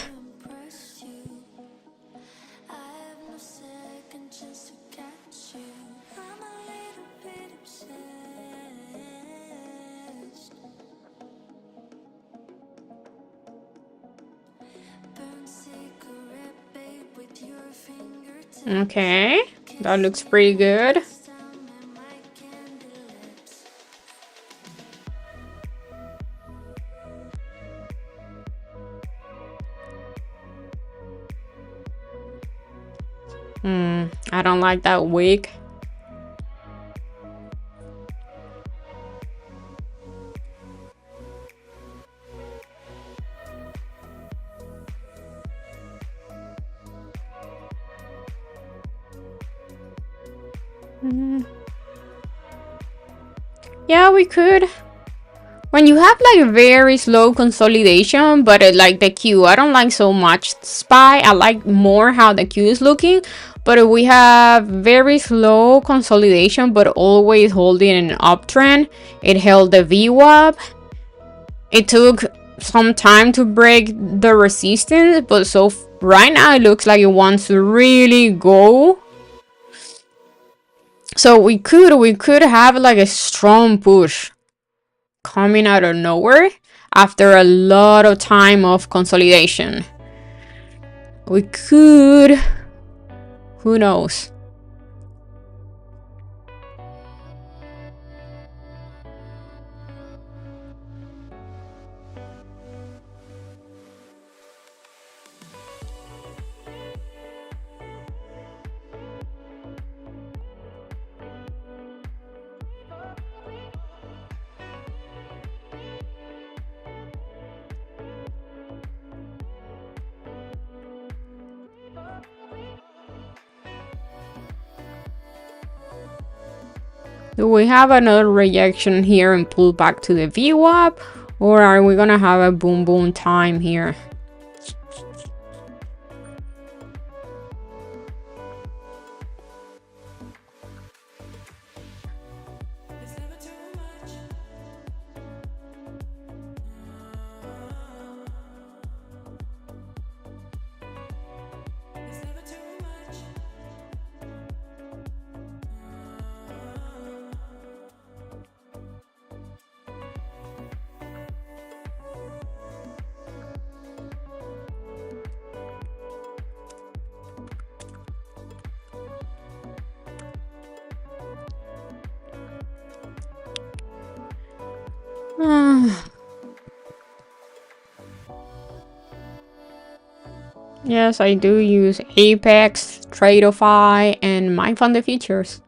Okay, that looks pretty good. I don't like that wig. Yeah, we could. When you have like very slow consolidation, but like the queue, I don't like so much SPY. I like more how the queue is looking. But we have very slow consolidation, but always holding an uptrend. It held the VWAP. It took some time to break the resistance, but so right now it looks like it wants to really go. So we could have like a strong push coming out of nowhere after a lot of time of consolidation. We could, who knows? Do we have another rejection here and pull back to the VWAP? Or are we gonna have a boom boom time here? Yes, I do use Apex, Tradeify, and Mind Fund the features.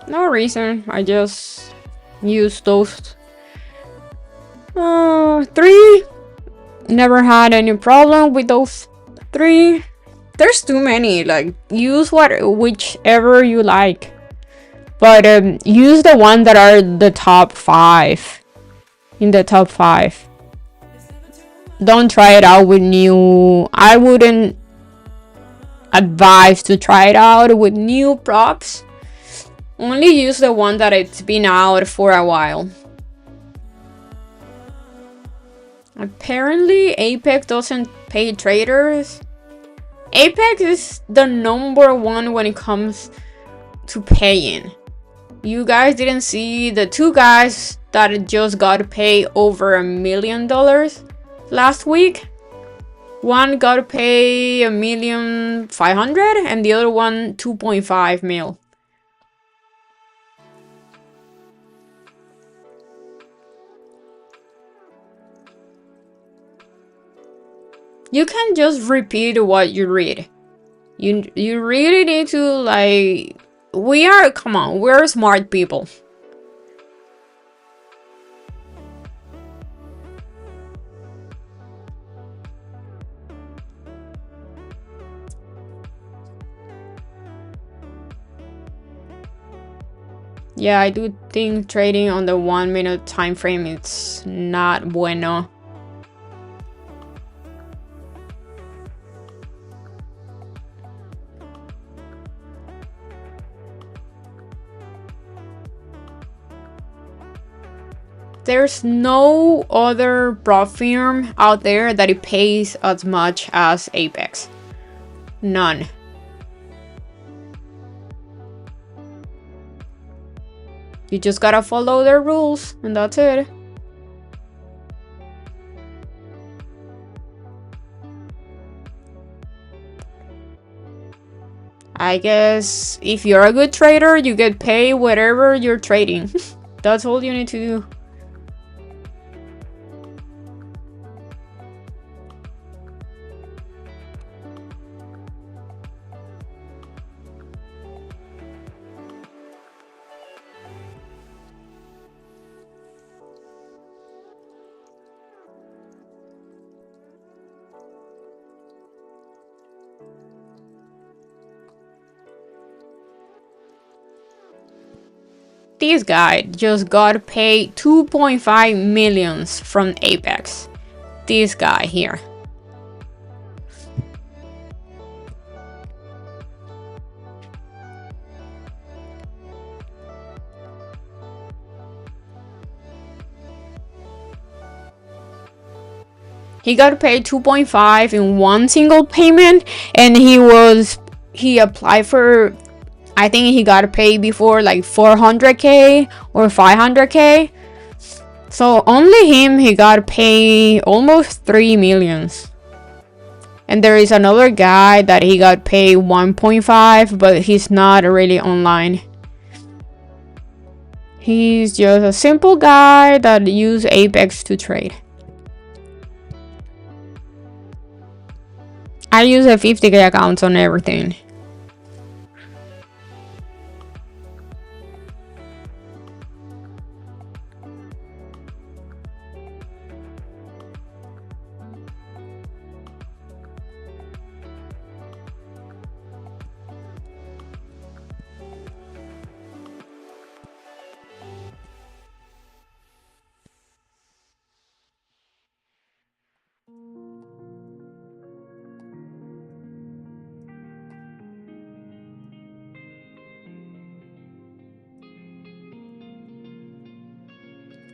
No reason, I just use those three. Never had any problem with those three. There's too many, like use whichever you like, but use the ones that are the top 5 in the top 5. Don't try it out with new. I wouldn't advise to try it out with new props. Only use the one that it's been out for a while. Apparently Apex doesn't pay traders. Apex is the number one when it comes to paying. You guys didn't see the 2 guys that just got paid over $1 million last week? One got paid $1,500,000 and the other one 2.5 mil. you can just repeat what you read. You really need to, like, come on, we're smart people. Yeah, I do think trading on the 1 minute time frame is not bueno. There's no other prop firm out there that it pays as much as Apex. None. You just gotta follow their rules, and that's it. I guess if you're a good trader, you get paid whatever you're trading. That's all you need to do. This guy just got paid 2.5 millions from Apex. This guy here. He got paid 2.5 in one single payment, and he applied for, I think he got paid before like 400k or 500k. So only him, he got paid almost 3 millions. And there is another guy that he got paid 1.5, but he's not really online. He's just a simple guy that uses Apex to trade. I use a 50k account on everything.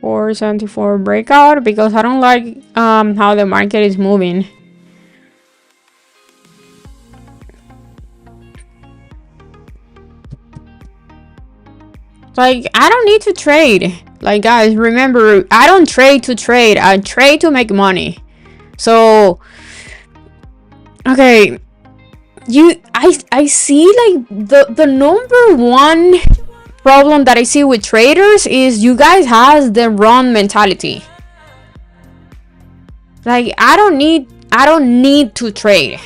Or 74 breakout, because I don't like how the market is moving. Like, I don't need to trade. Like, guys, remember, I don't trade to trade. I trade to make money. So, okay, I see, like, the number one problem that I see with traders is you guys has the wrong mentality. Like, I don't need to trade.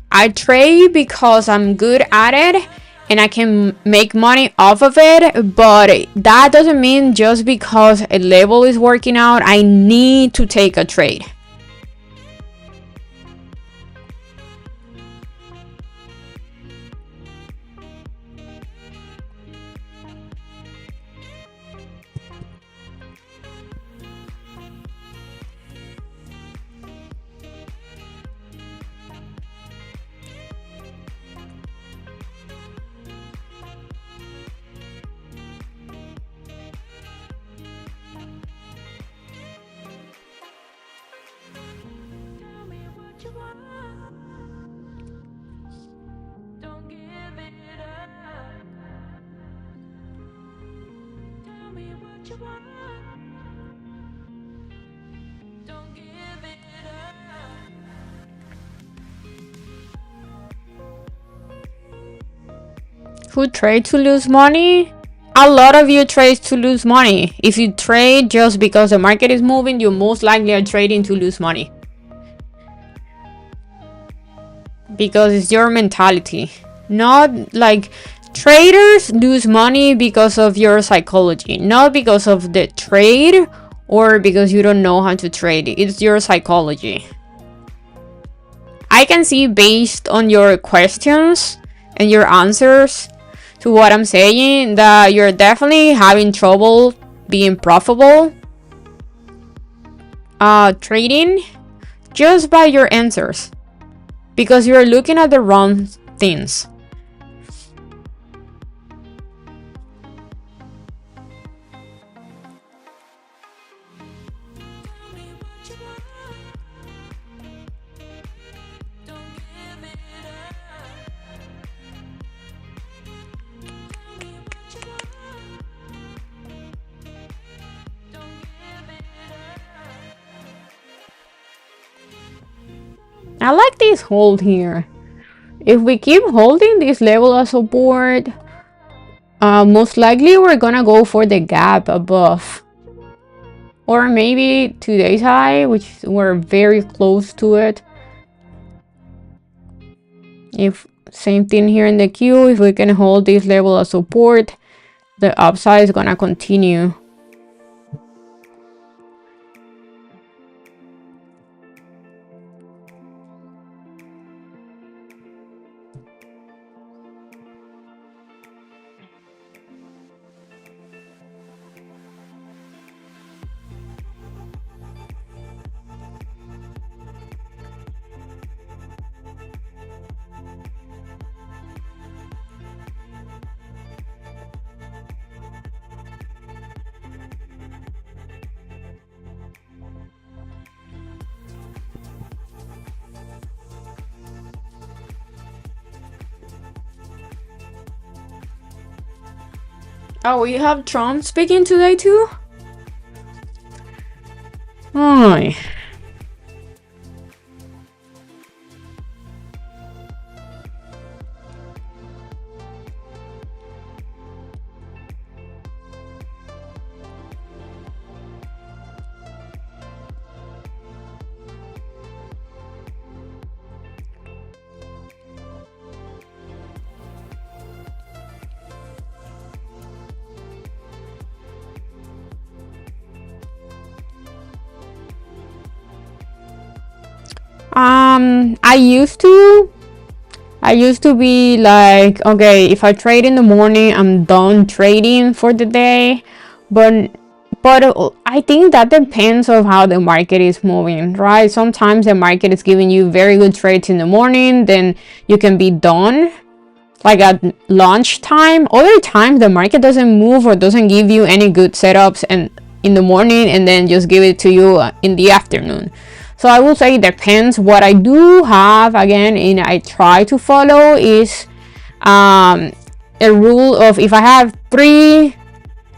I trade because I'm good at it and I can make money off of it, but that doesn't mean just because a level is working out, I need to take a trade. Who trade to lose money? A lot of you trade to lose money. If you trade just because the market is moving, you most likely are trading to lose money. because it's your mentality. Not like traders lose money because of your psychology, not because of the trade or because you don't know how to trade. It's your psychology. I can see based on your questions and your answers to what I'm saying that you're definitely having trouble being profitable trading just by your answers because you're looking at the wrong things. I like this hold here. If we keep holding this level of support, most likely we're gonna go for the gap above. Or maybe today's high, which we're very close to it. If same thing here in the queue, if we can hold this level of support, the upside is gonna continue. Oh, we have Trump speaking today too? Oh. I used to be like, okay, if I trade in the morning, I'm done trading for the day. But I think that depends on how the market is moving, right? Sometimes the market is giving you very good trades in the morning, then you can be done like at lunchtime. Other times the market doesn't move or doesn't give you any good setups and in the morning and then just give it to you in the afternoon. So I will say it depends. What I do have again and I try to follow is a rule of if I have 3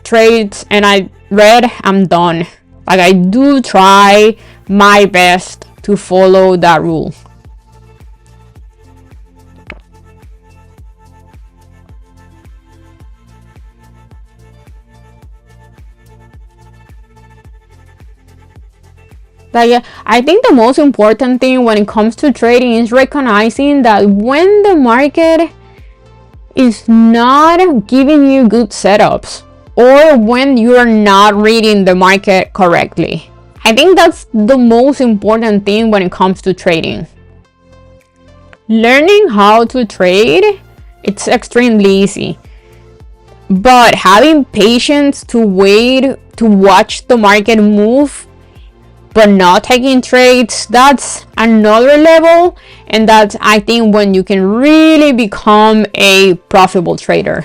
trades and I read, I'm done. Like I do try my best to follow that rule. Like I think the most important thing when it comes to trading is recognizing that when the market is not giving you good setups or when you are not reading the market correctly. I think that's the most important thing when it comes to trading. Learning how to trade, it's extremely easy. But having patience to wait to watch the market move but not taking trades, that's another level, and that's I think when you can really become a profitable trader.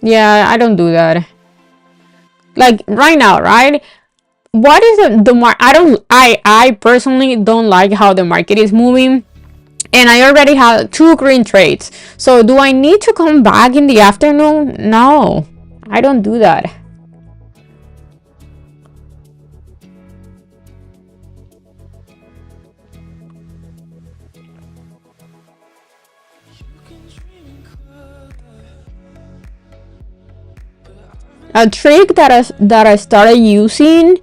Yeah, I don't do that. Like right now, right? What is the market? I personally don't like how the market is moving, and I already have 2 green trades. So do I need to come back in the afternoon? No, I don't do that. A trick that I started using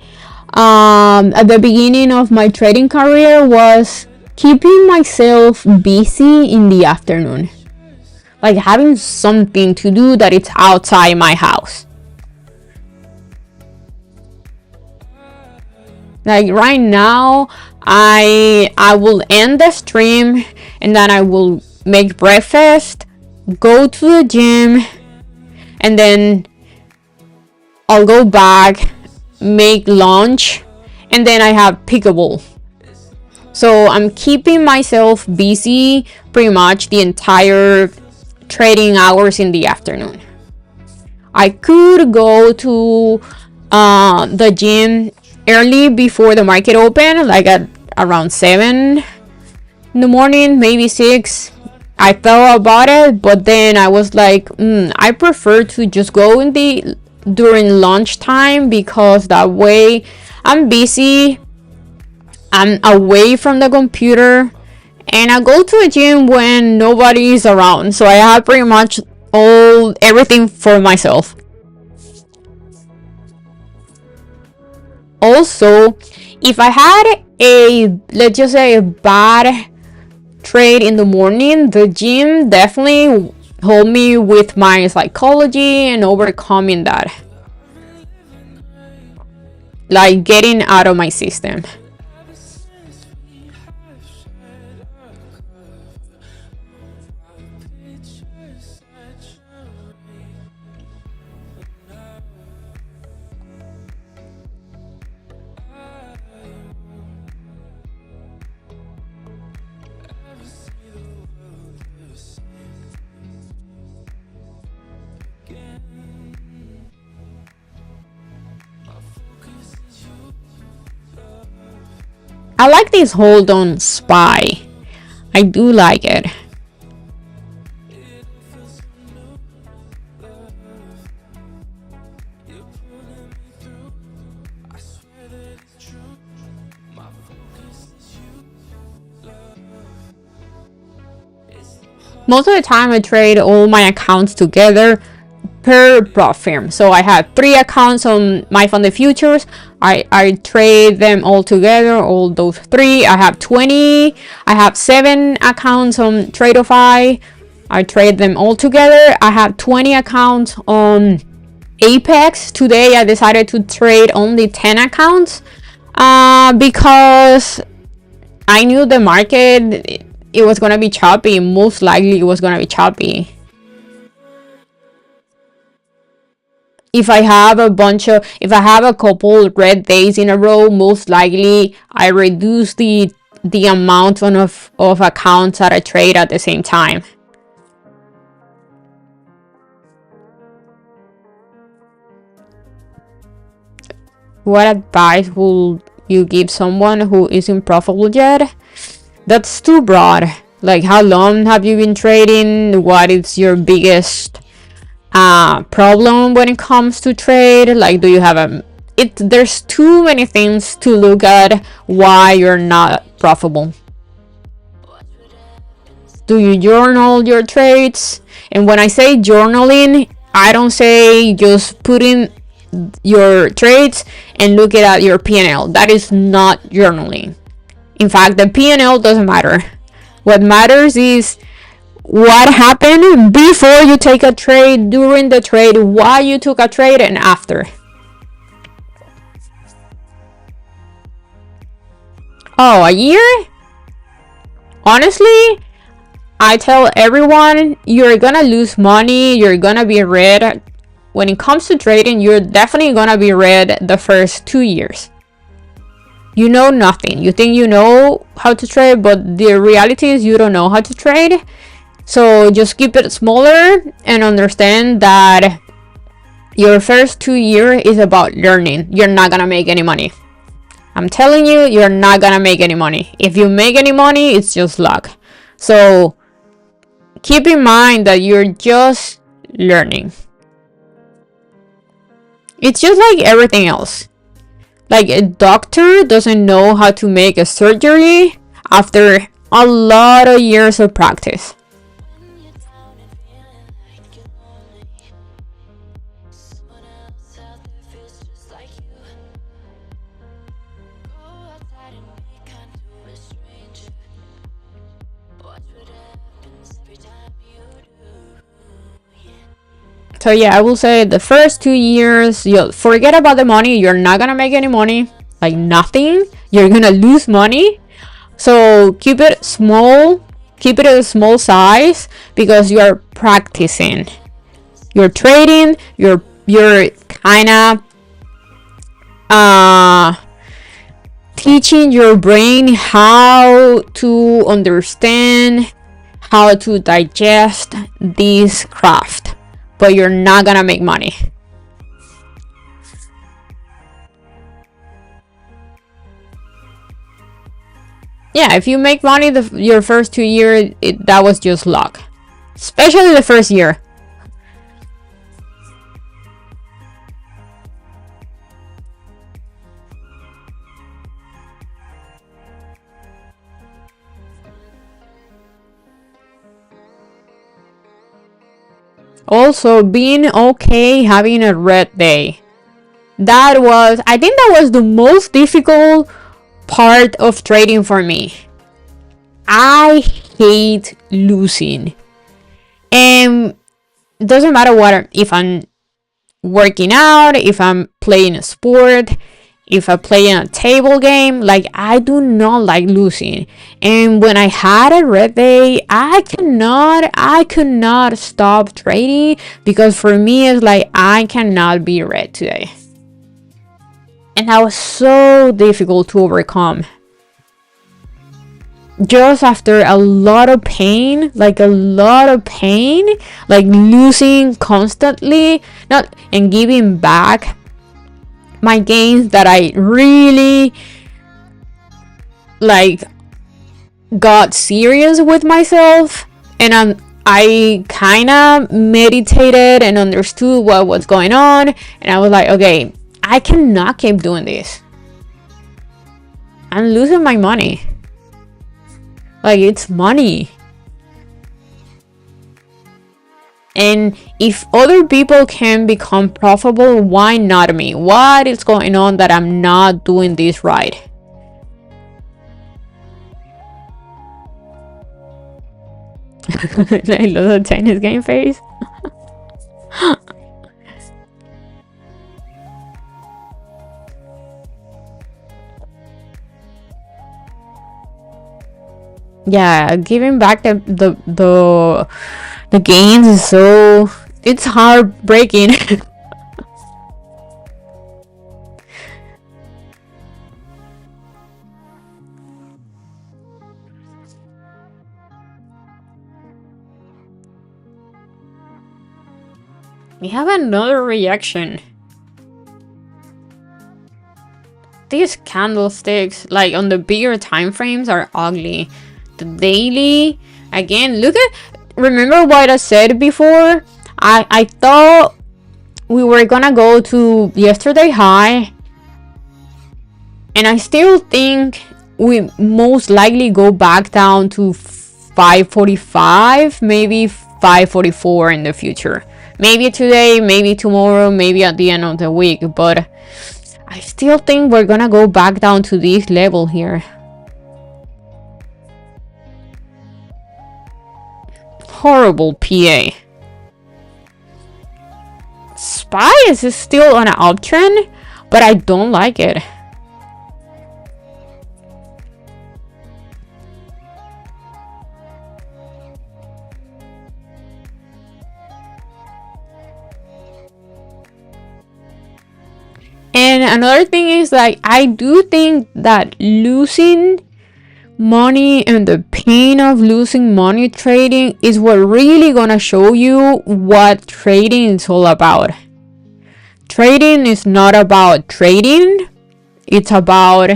at the beginning of my trading career was keeping myself busy in the afternoon, like having something to do that it's outside my house. Like right now, I will end the stream and then I will make breakfast, go to the gym, and then I'll go back, make lunch, and then I have pickleball. So I'm keeping myself busy pretty much the entire trading hours in the afternoon. I could go to the gym early before the market open, like at around 7 in the morning, maybe 6. I thought about it, but then I was like, I prefer to just go in the during lunchtime, because that way I'm busy, I'm away from the computer, and I go to the gym when nobody is around, so I have pretty much everything for myself. Also, if I had let's just say a bad trade in the morning, the gym definitely helped me with my psychology and overcoming that, like getting out of my system. I like this hold on spy. I do like it. Most of the time I trade all my accounts together per prop firm. So I have 3 accounts on my funded futures. I trade them all together, all those 3. I have 20. I have 7 accounts on Tradeify. I trade them all together. I have 20 accounts on APEX. Today I decided to trade only 10 accounts because I knew the market, it was gonna be choppy. Most likely it was gonna be choppy. If I have a couple red days in a row, most likely I reduce the amount of accounts that I trade at the same time. What advice will you give someone who isn't profitable yet? That's too broad. Like, how long have you been trading? What is your biggest problem when it comes to trade? Like, do you have there's too many things to look at why you're not profitable. Do you journal your trades? And when I say journaling, I don't say just put in your trades and look at your P&L. That is not journaling. In fact, the P&L doesn't matter. What matters is what happened before you take a trade, during the trade, why you took a trade, and after. Oh, a year? Honestly, I tell everyone, you're gonna lose money, you're gonna be red. When it comes to trading, you're definitely gonna be red the first 2 years. You know nothing. You think you know how to trade, but the reality is you don't know how to trade. So just keep it smaller and understand that your first 2 years is about learning. You're not gonna make any money. I'm telling you, you're not gonna make any money. If you make any money, it's just luck. So keep in mind that you're just learning. It's just like everything else. Like, a doctor doesn't know how to make a surgery after a lot of years of practice. So yeah, I will say the first 2 years, you'll forget about the money. You're not gonna make any money, like nothing. You're gonna lose money. So keep it small, keep it a small size, because you are practicing. You're trading. You're kind of teaching your brain how to understand, how to digest this craft, but you're not gonna make money. Yeah, if you make money your first 2 years, that was just luck, especially the first year. Also, being okay having a red day. I think that was the most difficult part of trading for me. I hate losing. And it doesn't matter what, if I'm working out, if I'm playing a sport, if I play in a table game, like I do not like losing. And when I had a red day, I could not stop trading, because for me it's like I cannot be red today. And that was so difficult to overcome. Just after a lot of pain, like losing constantly, not and giving back my gains that I really like got serious with myself, and I kind of meditated and understood what was going on, and I was like, okay, I cannot keep doing this. I'm losing my money. Like, it's money. And if other people can become profitable, why not me? What is going on that I'm not doing this right? I love the tennis game face. Yeah, giving back the gains is so, it's heartbreaking. We have another reaction. These candlesticks, like on the bigger time frames, are ugly. The daily, again, remember what I said before? I thought we were gonna go to yesterday high, and I still think we most likely go back down to 545, maybe 544 in the future. Maybe today, maybe tomorrow, maybe at the end of the week, but I still think we're gonna go back down to this level here. Horrible PA. Spice is still on an uptrend, but I don't like it. And another thing is, like, I do think that losing money and the pain of losing money trading is what really gonna show you what trading is all about. Trading is not about trading, it's about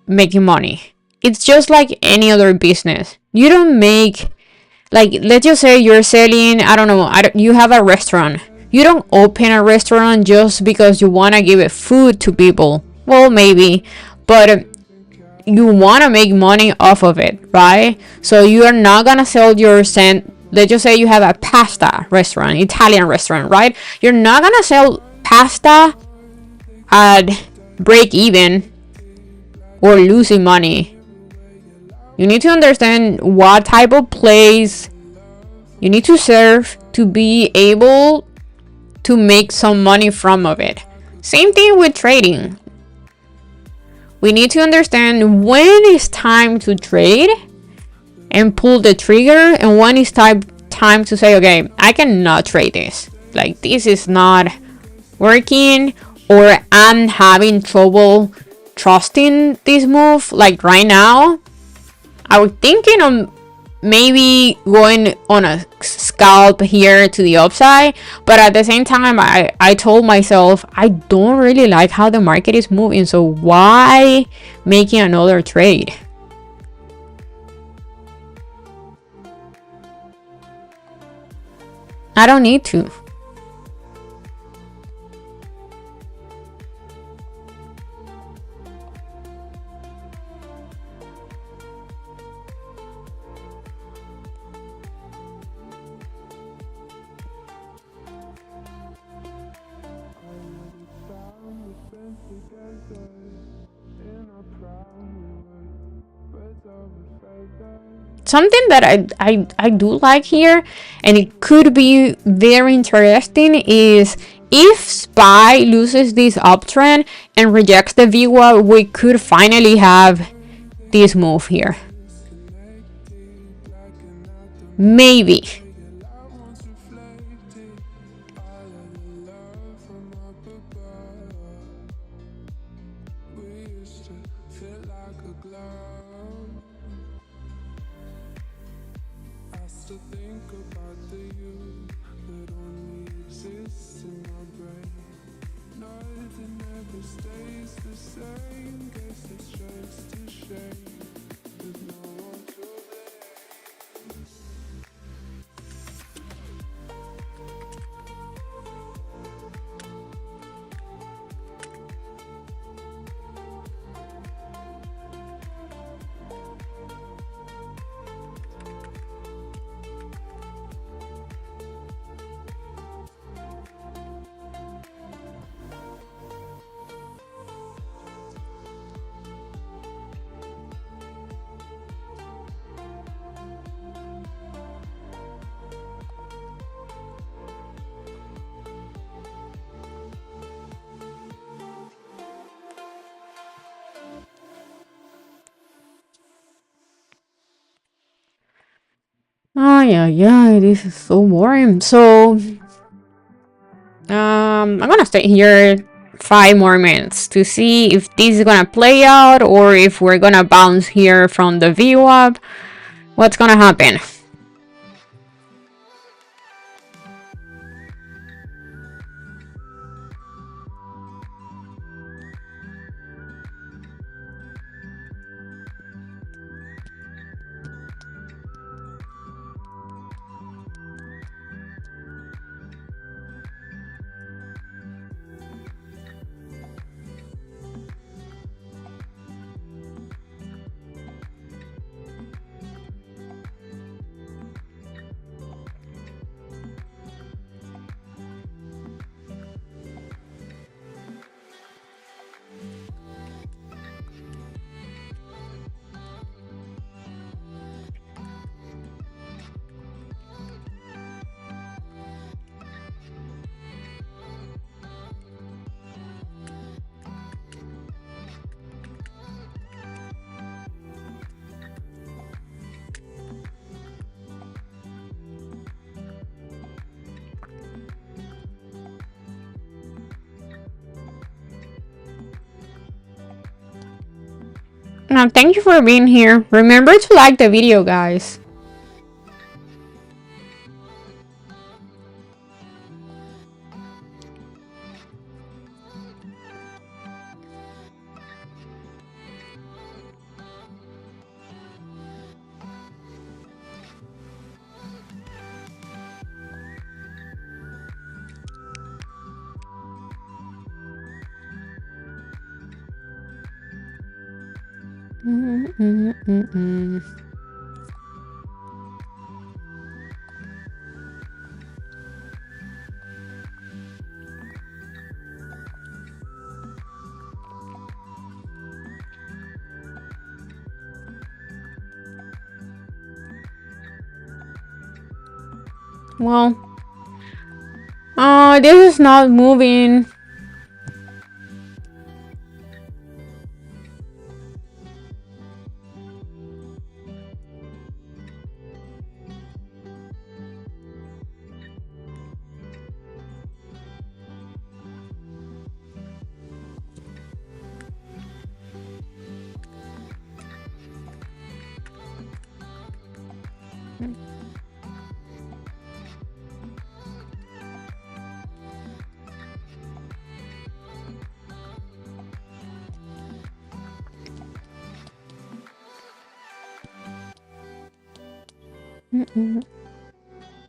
making money. It's just like any other business. You don't make, like, let's just say you're selling, I don't know, you have a restaurant. You don't open a restaurant just because you want to give it food to people. Well, maybe, but you want to make money off of it, right? So you are not gonna sell your let's just say you have a pasta restaurant, Italian restaurant, right? You're not gonna sell pasta at break even or losing money. You need to understand what type of place you need to serve to be able to make some money from of it. Same thing with trading. We need to understand when it's time to trade and pull the trigger, and when it's time to say, okay, I cannot trade this. Like, this is not working, or I'm having trouble trusting this move. Like right now, I was thinking on maybe going on a scalp here to the upside, but at the same time I told myself I don't really like how the market is moving, so why making another trade? I don't need to. Something that I do like here, and it could be very interesting, is if SPY loses this uptrend and rejects the VWAP, we could finally have this move here. Maybe. Oh yeah, this is so boring. So I'm gonna stay here 5 more minutes to see if this is gonna play out, or if we're gonna bounce here from the VWAP. What's gonna happen? Thank you for being here. Remember to like the video, guys. Well, Oh, this is not moving.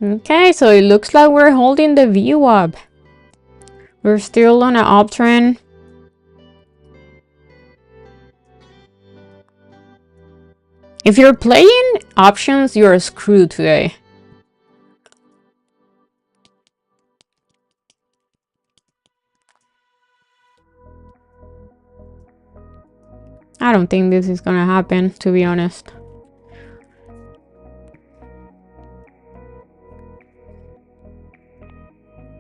Okay, so it looks like we're holding the view up. We're still on an uptrend. If you're playing options, you're screwed today. I don't think this is gonna happen, to be honest.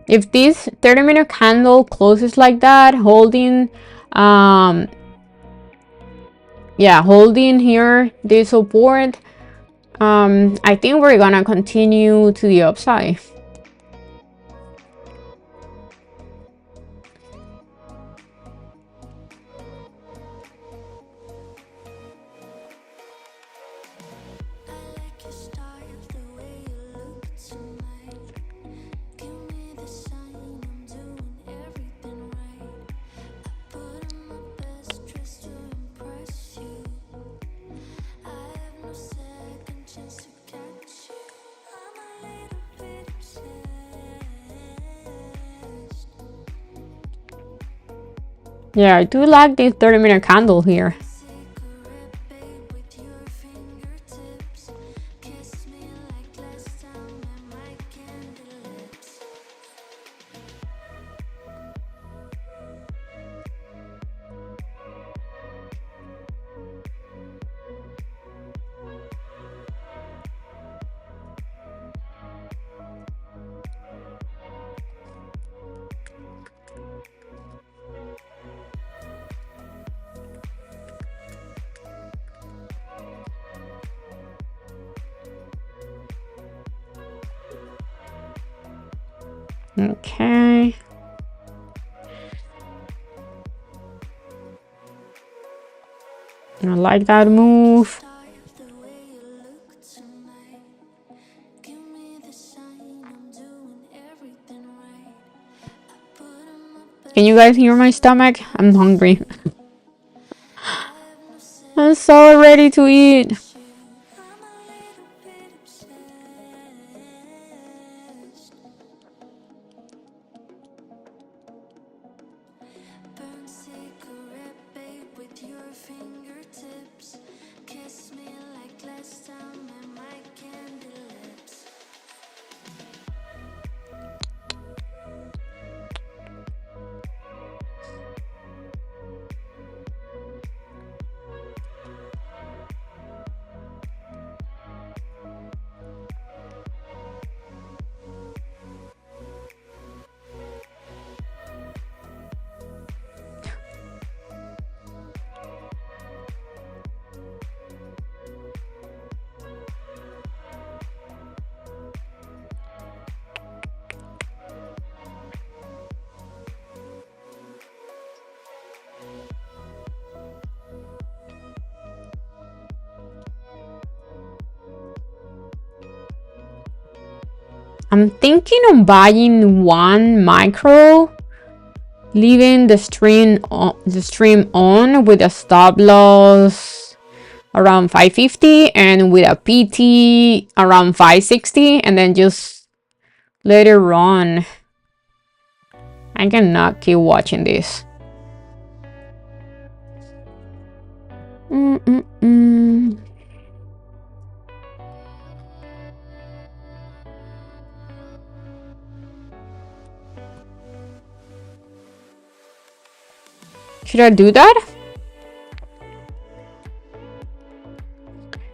If this 30-minute candle closes like that, holding holding here this support, I think we're gonna continue to the upside. Yeah, I do like this 30-minute candle here. Okay. I like that move. Can you guys hear my stomach? I'm hungry. I'm so ready to eat. I'm thinking of buying one micro, leaving the stream on with a stop loss around 550 and with a PT around 560, and then just let it run. I cannot keep watching this. Should I do that?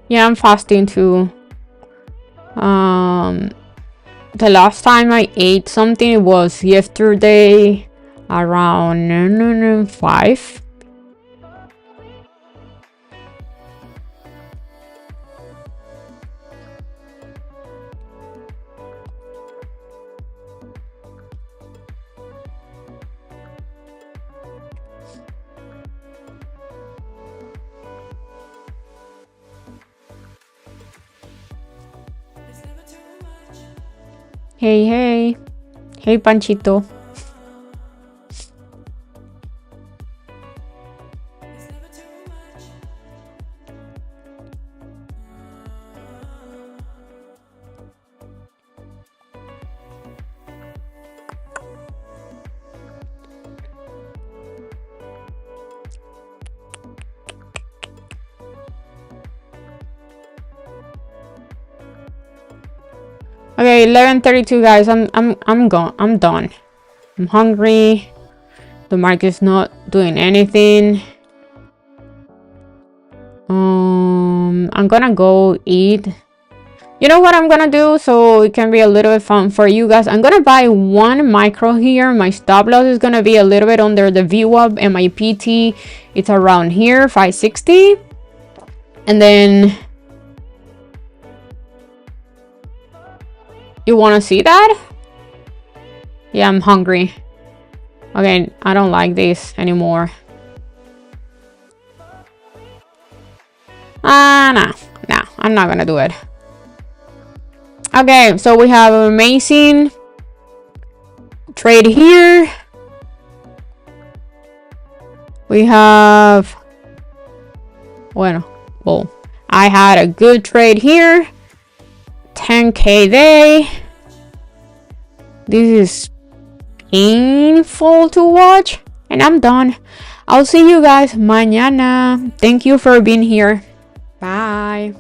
Yeah, I'm fasting too. the last time I ate something was yesterday around 5. Hey, hey. Hey, Panchito. Okay, 11:32, guys. I'm gone. I'm done. I'm hungry. The market's not doing anything. I'm gonna go eat. You know what I'm gonna do so it can be a little bit fun for you guys? I'm gonna buy one micro here. My stop loss is gonna be a little bit under the VWAP, and my PT it's around here, 560. And then you wanna see that? Yeah, I'm hungry. Okay, I don't like this anymore. Nah, I'm not gonna do it. Okay, so we have an amazing trade here. We have, well, I had a good trade here. 10K day. This is painful to watch, and I'm done. I'll see you guys mañana. Thank you for being here. Bye.